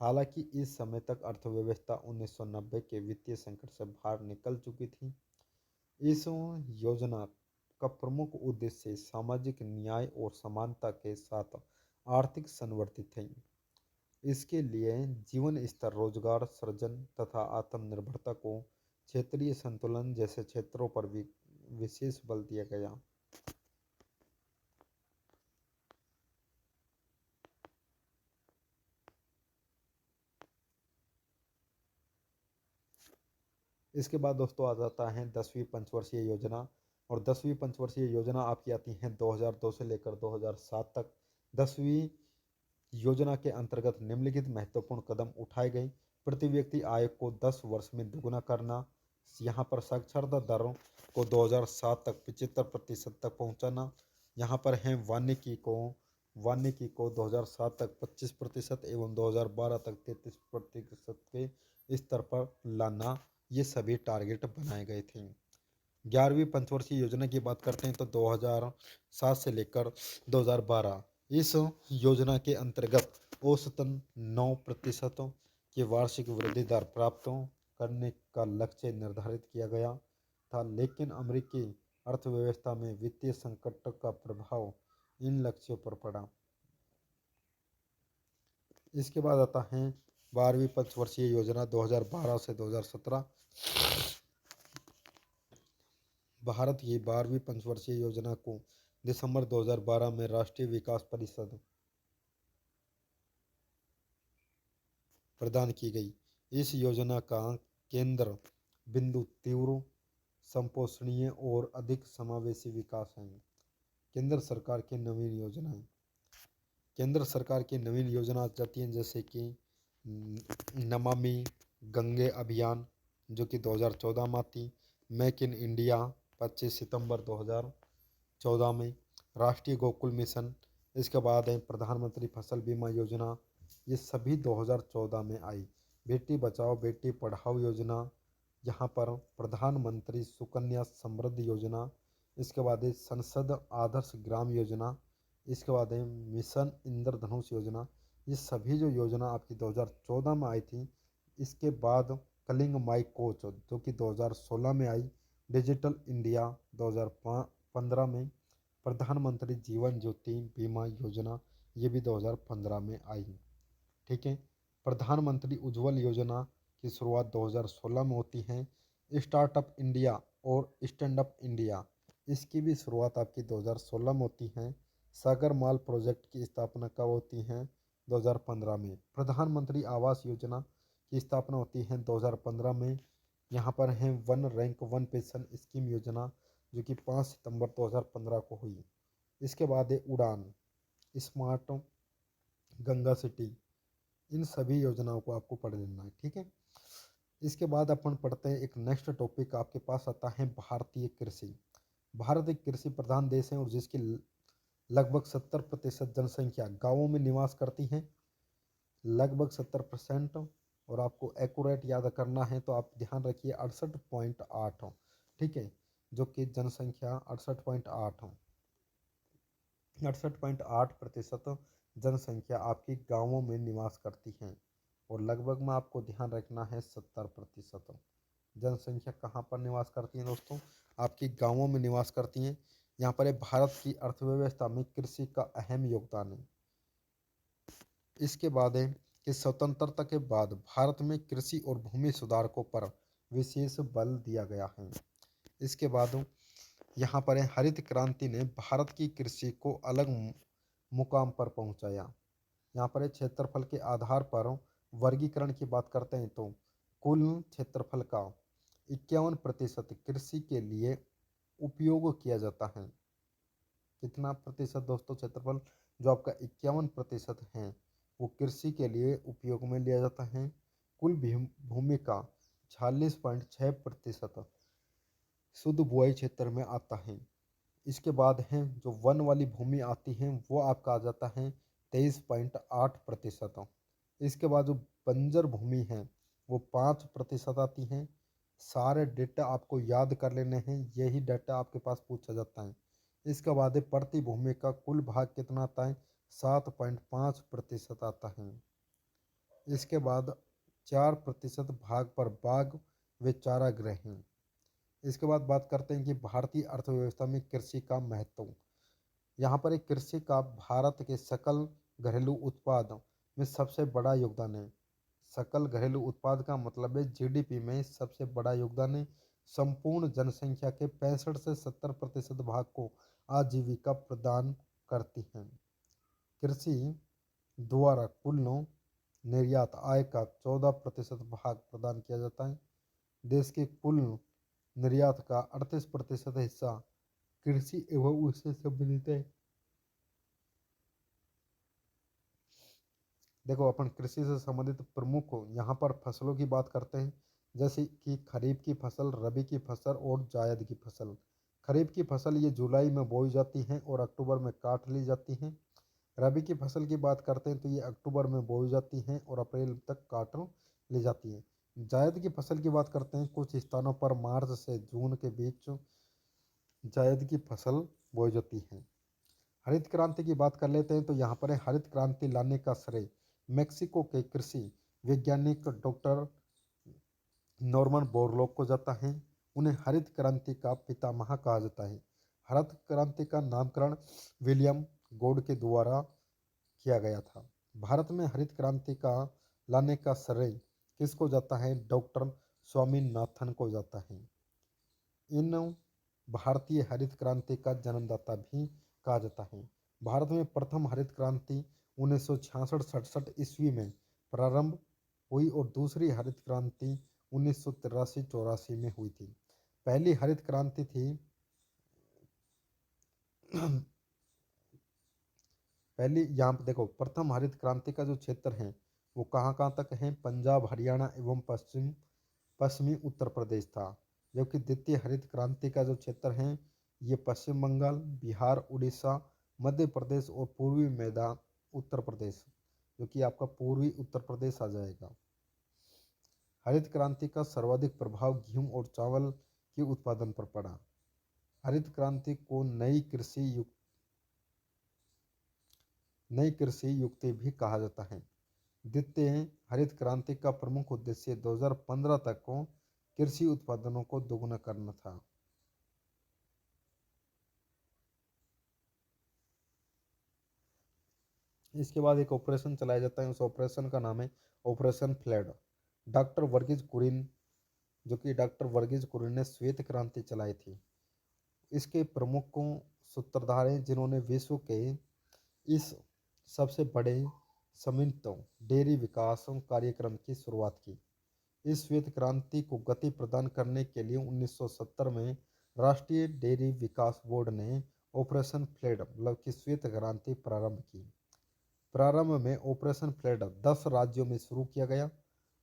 [SPEAKER 1] हालांकि इस समय तक अर्थव्यवस्था 1990 के वित्तीय संकट से बाहर निकल चुकी थी। इस योजना का प्रमुख उद्देश्य सामाजिक न्याय और समानता के साथ आर्थिक संवर्धित है। इसके लिए जीवन स्तर, रोजगार सृजन तथा आत्मनिर्भरता को क्षेत्रीय संतुलन जैसे क्षेत्रों पर भी विशेष बल दिया गया। इसके बाद दोस्तों आ जाता है 10वीं पंचवर्षीय योजना। और 10वीं पंचवर्षीय योजना आपकी आती है 2002 से लेकर 2007 तक। 10वीं योजना के अंतर्गत निम्नलिखित महत्वपूर्ण कदम उठाए गए। प्रति व्यक्ति आय को 10 वर्ष में दुगुना करना। यहाँ पर साक्षरता दरों को 2007 तक 75% तक पहुँचाना। यहाँ पर है वानिकी को 2007 तक 25% एवं 2012 तक 33% के स्तर पर लाना। ये सभी टारगेट बनाए गए थे। 11वीं पंचवर्षीय योजना की बात करते हैं तो 2007 से लेकर 2012 इस योजना के अंतर्गत औसतन 9% की वार्षिक वृद्धि दर प्राप्त करने का लक्ष्य निर्धारित किया गया था, लेकिन अमेरिकी अर्थव्यवस्था में वित्तीय संकट का प्रभाव इन लक्ष्यों पर पड़ा। इसके बाद आता है 12वीं पंचवर्षीय योजना 2012 से 2017। भारत की 12वीं पंचवर्षीय योजना को दिसंबर 2012 में राष्ट्रीय विकास परिषद प्रदान की गई। इस योजना का केंद्र बिंदु तीव्र, संपोषणीय और अधिक समावेशी विकास है। केंद्र सरकार की नवीन योजनाएं। केंद्र सरकार की नवीन योजना जाती हैं जैसे कि नमामि गंगे अभियान जो कि 2014 में आती। मेक इन इंडिया 25 सितंबर 2014 में। राष्ट्रीय गोकुल मिशन। इसके बाद है प्रधानमंत्री फसल बीमा योजना। ये सभी 2014 में आई। बेटी बचाओ बेटी पढ़ाओ योजना। यहाँ पर प्रधानमंत्री सुकन्या समृद्धि योजना। इसके बाद है संसद आदर्श ग्राम योजना। इसके बाद है मिशन इंद्रधनुष योजना। ये सभी जो योजना आपकी 2014 में आई थी। इसके बाद कलिंग माई कोच जो कि 2016 में आई। डिजिटल इंडिया 2015 में। प्रधानमंत्री जीवन ज्योति बीमा योजना ये भी 2015 में आई। ठीक है। प्रधानमंत्री उज्ज्वल योजना की शुरुआत 2016 में होती है। स्टार्टअप इंडिया और स्टैंड अप इंडिया इसकी भी शुरुआत आपकी 2016 में होती है। सागर माल प्रोजेक्ट की स्थापना कब होती है? 2015 में। प्रधानमंत्री आवास योजना की स्थापना होती है 2015 में। यहाँ पर है one rank one pension scheme योजना जो कि 5 सितंबर 2015 को हुई। इसके बाद है उड़ान, स्मार्ट गंगा सिटी। इन सभी योजनाओं को आपको पढ़ लेना है। ठीक है। इसके बाद अपन पढ़ते हैं एक नेक्स्ट टॉपिक आपके पास आता है भारतीय कृषि। भारत एक कृषि प्रधान देश है और जिसकी लगभग 70% जनसंख्या गांवों में निवास करती है। लगभग 70%। और आपको एक्यूरेट याद करना है तो आप ध्यान रखिए 68.8। ठीक है। जो कि जनसंख्या 68.8 68.8% जनसंख्या आपकी गांवों में निवास करती है। और लगभग में आपको ध्यान रखना है 70% जनसंख्या कहाँ पर निवास करती है दोस्तों? आपकी गांवों में निवास करती हैं। यहाँ पर भारत की अर्थव्यवस्था में कृषि का अहम योगदान है। इसके बाद है कि स्वतंत्रता के बाद भारत में कृषि और भूमि सुधारकों पर विशेष बल दिया गया है। इसके बाद यहाँ पर है हरित क्रांति ने भारत की कृषि को अलग मुकाम पर पहुँचाया। यहाँ पर क्षेत्रफल के आधार पर वर्गीकरण की बात करते हैं तो कुल क्षेत्रफल का 51% कृषि के लिए उपयोग किया जाता है। कितना प्रतिशत दोस्तों? क्षेत्रफल जो आपका 51% है वो कृषि के लिए उपयोग में लिया जाता है। कुल भूमि का 46.6% शुद्ध बुआई क्षेत्र में आता है। इसके बाद है जो वन वाली भूमि आती है वो आपका आ जाता है 23.8%। इसके बाद जो बंजर भूमि है वो 5% आती है। सारे डेटा आपको याद कर लेने हैं, यही डाटा आपके पास पूछा जाता है। इसके बाद प्रति भूमि का कुल भाग कितना आता है? 7.5% आता है। इसके बाद 4% भाग पर बाग व चारागाह हैं। इसके बाद बात करते हैं कि भारतीय अर्थव्यवस्था में कृषि का महत्व। यहाँ पर एक कृषि का भारत के सकल घरेलू उत्पाद में सबसे बड़ा योगदान है। सकल घरेलू उत्पाद का मतलब है जीडीपी में सबसे बड़ा योगदान है।
[SPEAKER 2] संपूर्ण जनसंख्या के 65 से 70% भाग को आजीविका प्रदान करती हैं। कृषि द्वारा कुल निर्यात आय का 14% भाग प्रदान किया जाता है। देश के कुल निर्यात का 38% हिस्सा कृषि एवं उससे संबंधित है। देखो, अपन कृषि से संबंधित प्रमुख यहाँ पर फसलों की बात करते हैं, जैसे कि खरीफ की फसल, रबी की फसल और जायद की फसल। खरीफ की फसल ये जुलाई में बोई जाती हैं और अक्टूबर में काट ली जाती हैं। रबी की फसल की बात करते हैं तो ये अक्टूबर में बोई जाती हैं और अप्रैल तक काट ली जाती हैं। जायद की फसल की बात करते हैं, कुछ स्थानों पर मार्च से जून के बीच जायद की फसल बोई जाती है। हरित क्रांति की बात कर लेते हैं तो यहाँ पर है हरित क्रांति लाने का श्रेय मेक्सिको के कृषि वैज्ञानिक डॉक्टर नॉर्मन बोरलॉग को जाता है। उन्हें हरित क्रांति का पितामह कहा जाता है। हरित क्रांति का नामकरण विलियम गोड के द्वारा किया गया था। भारत में हरित क्रांति का लाने का श्रेय किसको जाता है? डॉक्टर स्वामीनाथन को जाता है। इन भारतीय हरित क्रांति का जन्मदाता भी कहा जाता है। भारत में प्रथम हरित क्रांति 1966-67 ईस्वी में प्रारंभ हुई और दूसरी हरित क्रांति 1983-84 में हुई थी। पहली हरित क्रांति थी पहली यहाँ पे देखो, प्रथम हरित क्रांति का जो क्षेत्र है वो कहाँ कहाँ तक है? पंजाब, हरियाणा एवं पश्चिमी उत्तर प्रदेश था। जबकि द्वितीय हरित क्रांति का जो क्षेत्र है ये पश्चिम बंगाल, बिहार, उड़ीसा, मध्य प्रदेश और पूर्वी मैदान उत्तर प्रदेश, जो कि आपका पूर्वी उत्तर प्रदेश आ जाएगा। हरित क्रांति का सर्वाधिक प्रभाव गेहूं और चावल के उत्पादन पर पड़ा। हरित क्रांति को नई कृषि युक्ति भी कहा जाता है। द्वितीय हरित क्रांति का प्रमुख उद्देश्य 2015 तक को कृषि उत्पादनों को दोगुना करना था। इसके बाद एक ऑपरेशन चलाया जाता है, उस ऑपरेशन का नाम है operation flood. Doctor Verghese Kurien, जो कि डॉक्टर वर्गीज कुरियन ने श्वेत क्रांति चलाई थी। इसके प्रमुख सूत्रधार हैं जिन्होंने विश्व के इस सबसे बड़े समित डेयरी विकास कार्यक्रम की शुरुआत की। इस श्वेत क्रांति को गति प्रदान करने के लिए 1970 में राष्ट्रीय डेयरी विकास बोर्ड ने ऑपरेशन फ्लड मतलब कि श्वेत क्रांति प्रारंभ की। प्रारंभ में ऑपरेशन फ्लड 10 राज्यों में शुरू किया गया।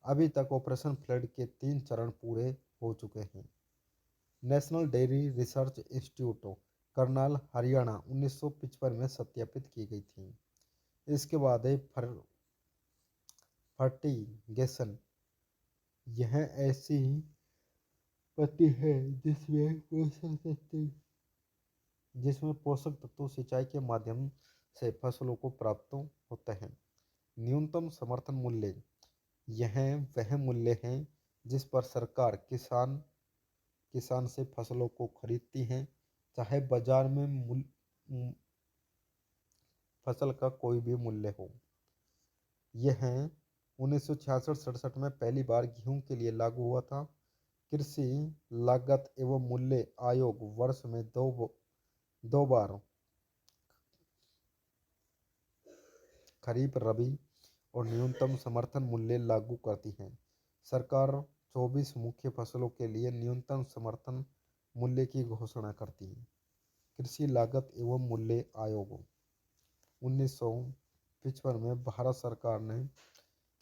[SPEAKER 2] अभी तक ऑपरेशन फ्लड के 3 चरण पूरे हो चुके हैं। National dairy research institute Karnal, Haryana 1955 में सत्यापित की गई थी। इसके बाद है फर्टिगेशन। यह ऐसी पद्धति है जिसमें पोषक तत्व सिंचाई के माध्यम से फसलों को प्राप्त होते हैं। न्यूनतम समर्थन मूल्य, यह वह मूल्य है जिस पर सरकार किसान से फसलों को खरीदती हैं, चाहे बाजार में फसल का कोई भी मूल्य हो। यह 1966-67 में पहली बार गेहूं के लिए लागू हुआ था। कृषि लागत एवं मूल्य आयोग वर्ष में दो बार खरीफ, रबी और न्यूनतम समर्थन मूल्य लागू करती है। सरकार 24 मुख्य फसलों के लिए न्यूनतम समर्थन मूल्य की घोषणा करती है। कृषि लागत एवं मूल्य आयोग 1955 में भारत सरकार ने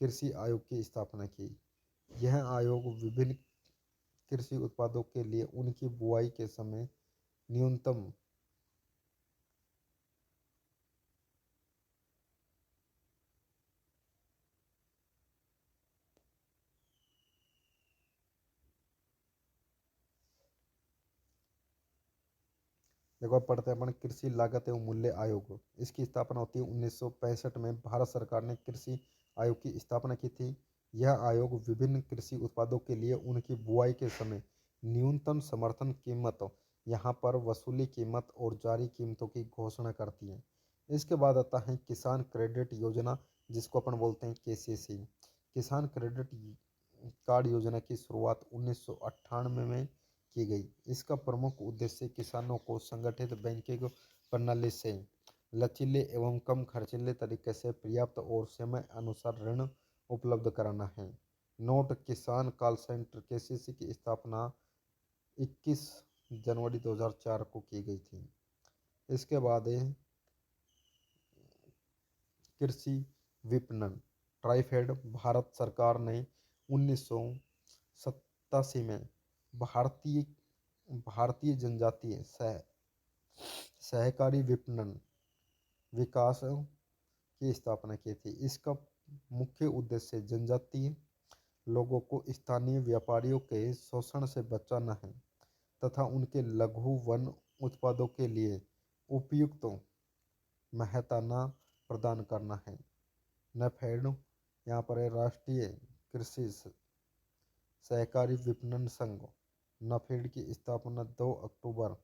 [SPEAKER 2] कृषि आयोग की स्थापना की। यह आयोग विभिन्न कृषि उत्पादों के लिए उनकी बुआई के समय न्यूनतम देखो, अब पढ़ते हैं अपन कृषि लागत एवं मूल्य आयोग। इसकी स्थापना होती है 1965 में। भारत सरकार ने कृषि आयोग की स्थापना की थी। यह आयोग विभिन्न कृषि उत्पादों के लिए उनकी बुआई के समय न्यूनतम समर्थन कीमत, यहाँ पर वसूली कीमत और जारी कीमतों की घोषणा करती है। इसके बाद आता है किसान क्रेडिट योजना, जिसको अपन बोलते हैं KCC। किसान क्रेडिट कार्ड योजना की शुरुआत 1998 में की गई। इसका प्रमुख उद्देश्य किसानों को संगठित बैंकिंग प्रणाली से लचीले एवं कम खर्चीले तरीके से पर्याप्त और समय अनुसार ऋण उपलब्ध कराना है। नोट किसान कॉल सेंटर केसीसी की स्थापना 21 जनवरी 2004 को की गई थी। इसके बाद कृषि विपणन ट्राइफेड भारत सरकार ने 1987 में भारतीय भारतीय जनजातीय सहकारी विपणन विकास की स्थापना की थी। इसका मुख्य उद्देश्य जनजातीय लोगों को स्थानीय व्यापारियों के शोषण से बचाना है तथा उनके लघु वन उत्पादों के लिए उपयुक्त मेहताना प्रदान करना है। नेफेड यहाँ पर है राष्ट्रीय कृषि सहकारी विपणन संघ। नाफेड की स्थापना 2 अक्टूबर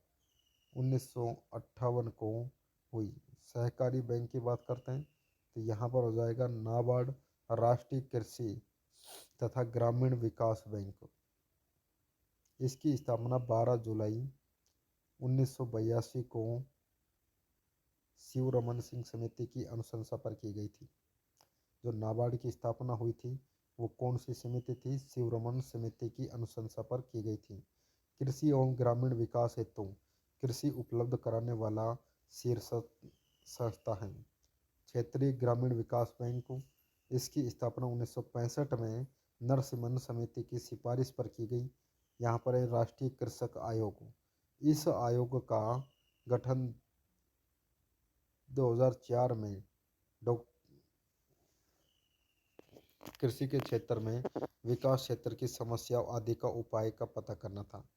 [SPEAKER 2] 1958 को हुई। सहकारी बैंक की बात करते हैं तो यहाँ पर हो जाएगा नाबार्ड राष्ट्रीय कृषि तथा ग्रामीण विकास बैंक। इसकी स्थापना 12 जुलाई 1982 को शिवरमन सिंह समिति की अनुशंसा पर की गई थी। जो नाबार्ड की स्थापना हुई थी वो कौन सी समिति थी? शिवरमन समिति की अनुशंसा पर की गई थी। कृषि एवं ग्रामीण विकास हेतु कृषि उपलब्ध कराने वाला शीर्ष संस्था है। क्षेत्रीय ग्रामीण विकास बैंक। इसकी स्थापना 1965 में नरसिम्हन समिति की सिफारिश पर की गई। यहाँ पर है राष्ट्रीय कृषक आयोग। इस आयोग का गठन 2004 में कृषि के क्षेत्र में विकास क्षेत्र की समस्याओं आदि का उपाय का पता करना था।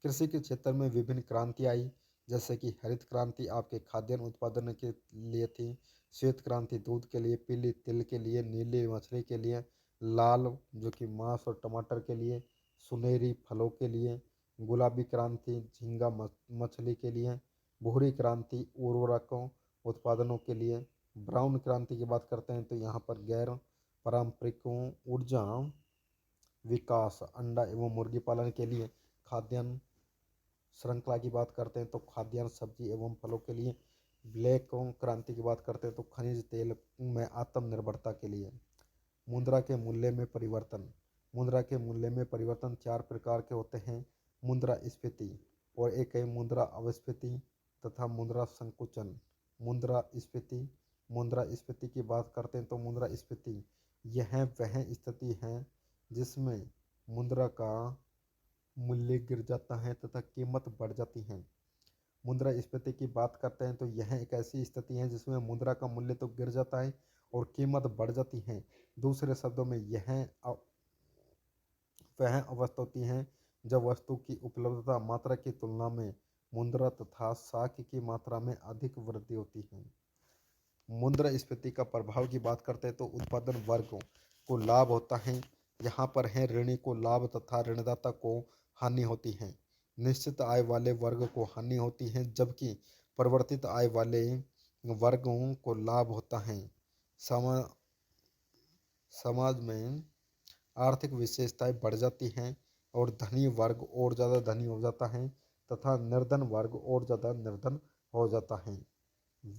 [SPEAKER 2] कृषि के क्षेत्र में विभिन्न क्रांति आई, जैसे कि हरित क्रांति आपके खाद्यान्न उत्पादन के लिए थी, श्वेत क्रांति दूध के लिए, पीली तिल के लिए, नीली मछली के लिए, लाल जो कि मांस और टमाटर के लिए, सुनहरी फलों के लिए, गुलाबी क्रांति झींगा मछली के लिए, भूरी क्रांति उर्वरकों उत्पादनों के लिए, ब्राउन क्रांति की बात करते हैं तो यहाँ पर गैर पारंपरिक ऊर्जा विकास अंडा एवं मुर्गी पालन के लिए, खाद्यान्न श्रृंखला की बात करते हैं तो खाद्यान्न सब्जी एवं फलों के लिए, ब्लैक क्रांति की बात करते हैं तो खनिज तेल में आत्मनिर्भरता के लिए। मुद्रा के मूल्य में परिवर्तन। मुद्रा के मूल्य में परिवर्तन 4 प्रकार के होते हैं। मुद्रास्फीति और एक है मुद्रा अपस्फीति तथा मुद्रा संकुचन। मुद्रास्फीति की बात करते हैं तो मुद्रास्फीति यह वह स्थिति है जिसमें मुद्रा का मूल्य गिर जाता है तथा कीमत बढ़ जाती है। मुद्रास्फीति की बात करते हैं तो यह एक ऐसी स्थिति है जिसमें मुद्रा का मूल्य तो गिर जाता है और कीमत बढ़ जाती है। दूसरे शब्दों में यह वह अवस्था होती है जब वस्तु की उपलब्धता मात्रा की तुलना में मुद्रा तथा साख की मात्रा में अधिक वृद्धि होती है। मुद्रास्फीति का प्रभाव की बात करते हैं तो उत्पादन वर्ग को लाभ होता है। यहाँ पर है ऋणी को लाभ तथा ऋणदाता को हानि होती है। निश्चित आय वाले वर्ग को हानि होती है जबकि परिवर्तित आय वाले वर्गों को लाभ होता है। समाज में आर्थिक विशेषताएं बढ़ जाती हैं और धनी वर्ग और ज़्यादा धनी हो जाता है तथा निर्धन वर्ग और ज़्यादा निर्धन हो जाता है।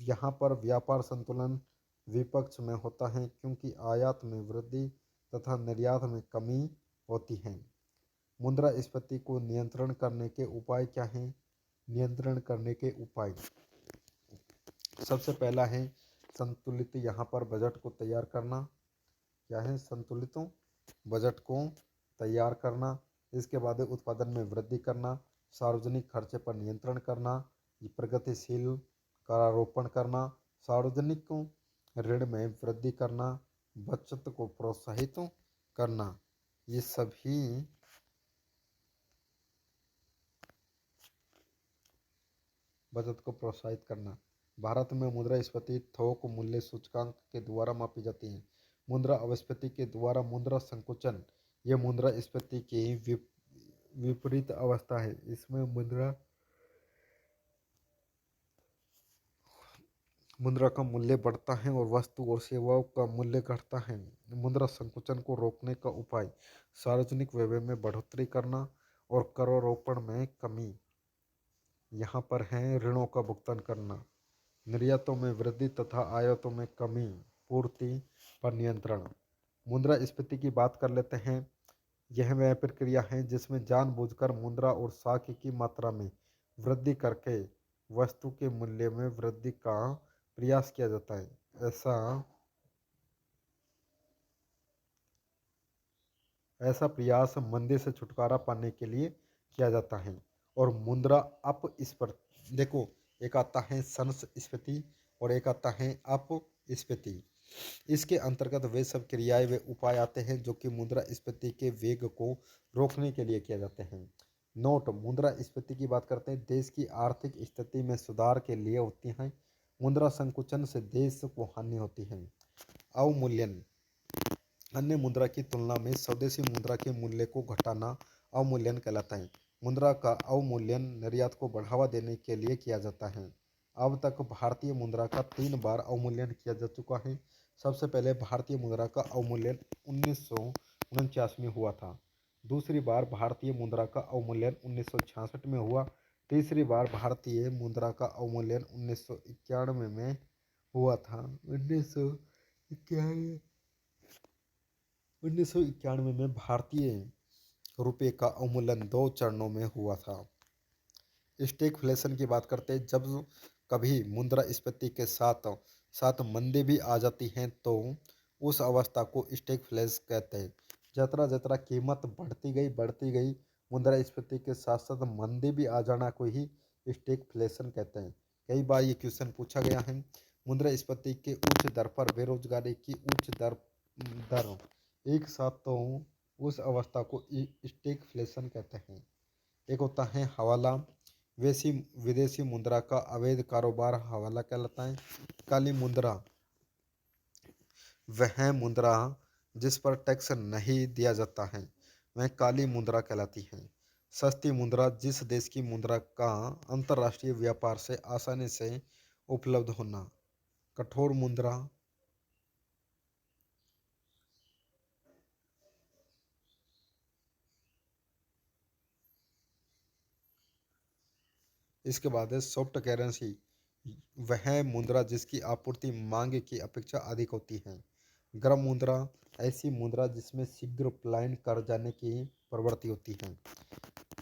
[SPEAKER 2] यहाँ पर व्यापार संतुलन विपक्ष में होता है क्योंकि आयात में वृद्धि तथा निर्यात में कमी होती है। मुद्रास्फीति को नियंत्रण करने के उपाय क्या हैं? नियंत्रण करने के उपाय सबसे पहला है संतुलित यहाँ पर बजट को तैयार करना। क्या है? संतुलित बजट को तैयार करना। इसके बाद उत्पादन में वृद्धि करना, सार्वजनिक खर्चे पर नियंत्रण करना, प्रगतिशील करारोपण करना, सार्वजनिक ऋण में वृद्धि करना, बचत को प्रोत्साहित करना। ये सभी बचत को प्रोत्साहित करना। भारत में मुद्रास्फीति थोक मूल्य सूचकांक के द्वारा मापी जाती है। मुद्रा अपस्फीति के द्वारा मुद्रा संकुचन यह मुद्रास्फीति की विपरीत अवस्था है। इसमें मुद्रा का मूल्य बढ़ता है और वस्तु और सेवाओं का मूल्य घटता है। मुद्रा संकुचन को रोकने का उपाय सार्वजनिक व्यय में बढ़ोतरी करना और करारोपण में कमी। यहाँ पर है ऋणों का भुगतान करना, निर्यातों में वृद्धि तथा आयातों में कमी, पूर्ति पर नियंत्रण। मुद्रास्फीति की बात कर लेते हैं। यह वह प्रक्रिया है जिसमें जानबूझकर मुद्रा और साख की मात्रा में वृद्धि करके वस्तु के मूल्य में वृद्धि का प्रयास किया जाता है। ऐसा प्रयास मंदी से छुटकारा पाने के लिए किया जाता है। और मुद्रा अपस्फीति, देखो, एक आता है संस्फीति और एक आता है अपस्फीति। इसके अंतर्गत वे सब क्रियाएं वे उपाय आते हैं जो कि मुद्रास्फीति के वेग को रोकने के लिए किए जाते हैं। नोट, मुद्रास्फीति की बात करते हैं, देश की आर्थिक स्थिति में सुधार के लिए होती हैं। मुद्रा संकुचन से देश को हानि होती है। अवमूल्यन, अन्य मुद्रा की तुलना में स्वदेशी मुद्रा के मूल्य को घटाना अवमूल्यन कहलाता है। मुद्रा का अवमूल्यन निर्यात को बढ़ावा देने के लिए किया जाता है। अब तक भारतीय मुद्रा का 3 बार अवमूल्यन किया जा चुका है। सबसे पहले भारतीय मुद्रा का अवमूल्यन 1949 में हुआ था। दूसरी बार भारतीय मुद्रा का अवमूल्यन 1966 में हुआ। तीसरी बार भारतीय मुद्रा का अवमूल्यन 1991 में हुआ था। 1991 में भारतीय रुपये का अवमूल्यन 2 चरणों में हुआ था। स्टैगफ्लेशन की बात करते हैं, जब कभी मुद्रास्फीति के साथ साथ मंदी भी आ जाती है तो उस अवस्था को स्टैगफ्लेशन कहते हैं। जितना जितना कीमत बढ़ती गई मुद्रास्फीति के साथ साथ मंदी भी आ जाना को ही स्टैगफ्लेशन कहते हैं। कई बार ये क्वेश्चन पूछा गया है। मुद्रास्फीति के उच्च दर पर बेरोजगारी की उच्च दर एक साथ तो उस अवस्था को स्टैगफ्लेशन कहते हैं। एक होता है हवाला, वैसी विदेशी मुद्रा का अवैध कारोबार हवाला कहलाता है। काली मुद्रा, वह मुद्रा जिस पर टैक्स नहीं दिया जाता है वह काली मुद्रा कहलाती है। सस्ती मुद्रा, जिस देश की मुद्रा का अंतर्राष्ट्रीय व्यापार से आसानी से उपलब्ध होना। कठोर मुद्रा, इसके बाद है सॉफ्ट करेंसी, वह मुद्रा जिसकी आपूर्ति मांग की अपेक्षा अधिक होती है। गर्म मुद्रा, ऐसी मुद्रा जिसमें शीघ्र पलायन कर जाने की प्रवृत्ति होती है।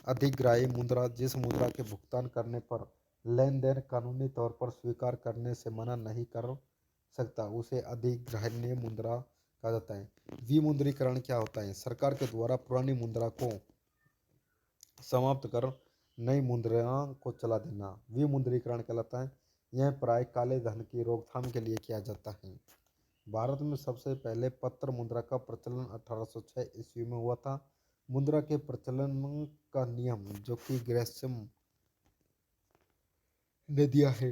[SPEAKER 2] अधिग्राही मुद्रा, जिस मुद्रा के भुगतान करने पर लेन देन कानूनी तौर पर स्वीकार करने से मना नहीं कर सकता, उसे अधिग्रहणीय मुद्रा कहा जाता है। विमुद्रीकरण क्या होता है? सरकार के द्वारा पुरानी मुद्रा को समाप्त कर नई मुद्रा को चला देना विमुद्रीकरण कहलाता है। यह प्राय काले धन की रोकथाम के लिए किया जाता है। भारत में सबसे पहले पत्र मुद्रा का प्रचलन 1806 ईस्वी में हुआ था। मुद्रा के प्रचलन का नियम जो कि ग्रेसम ने दिया है,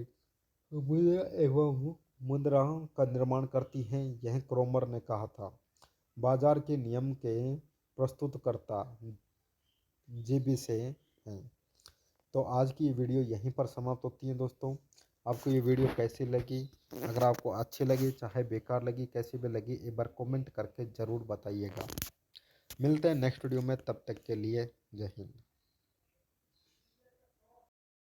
[SPEAKER 2] मुद्रा एवं मुद्रा का निर्माण करती हैं, यह क्रोमर ने कहा था। बाजार के नियम के प्रस्तुतकर्ता जीबी से हैं। तो आज की वीडियो यहीं पर समाप्त होती है दोस्तों। आपको ये वीडियो कैसी लगी? अगर आपको अच्छी लगी, चाहे बेकार लगी, कैसी भी लगी, एक बार कमेंट करके ज़रूर बताइएगा। मिलते हैं नेक्स्ट वीडियो में, तब तक के लिए जय हिंद।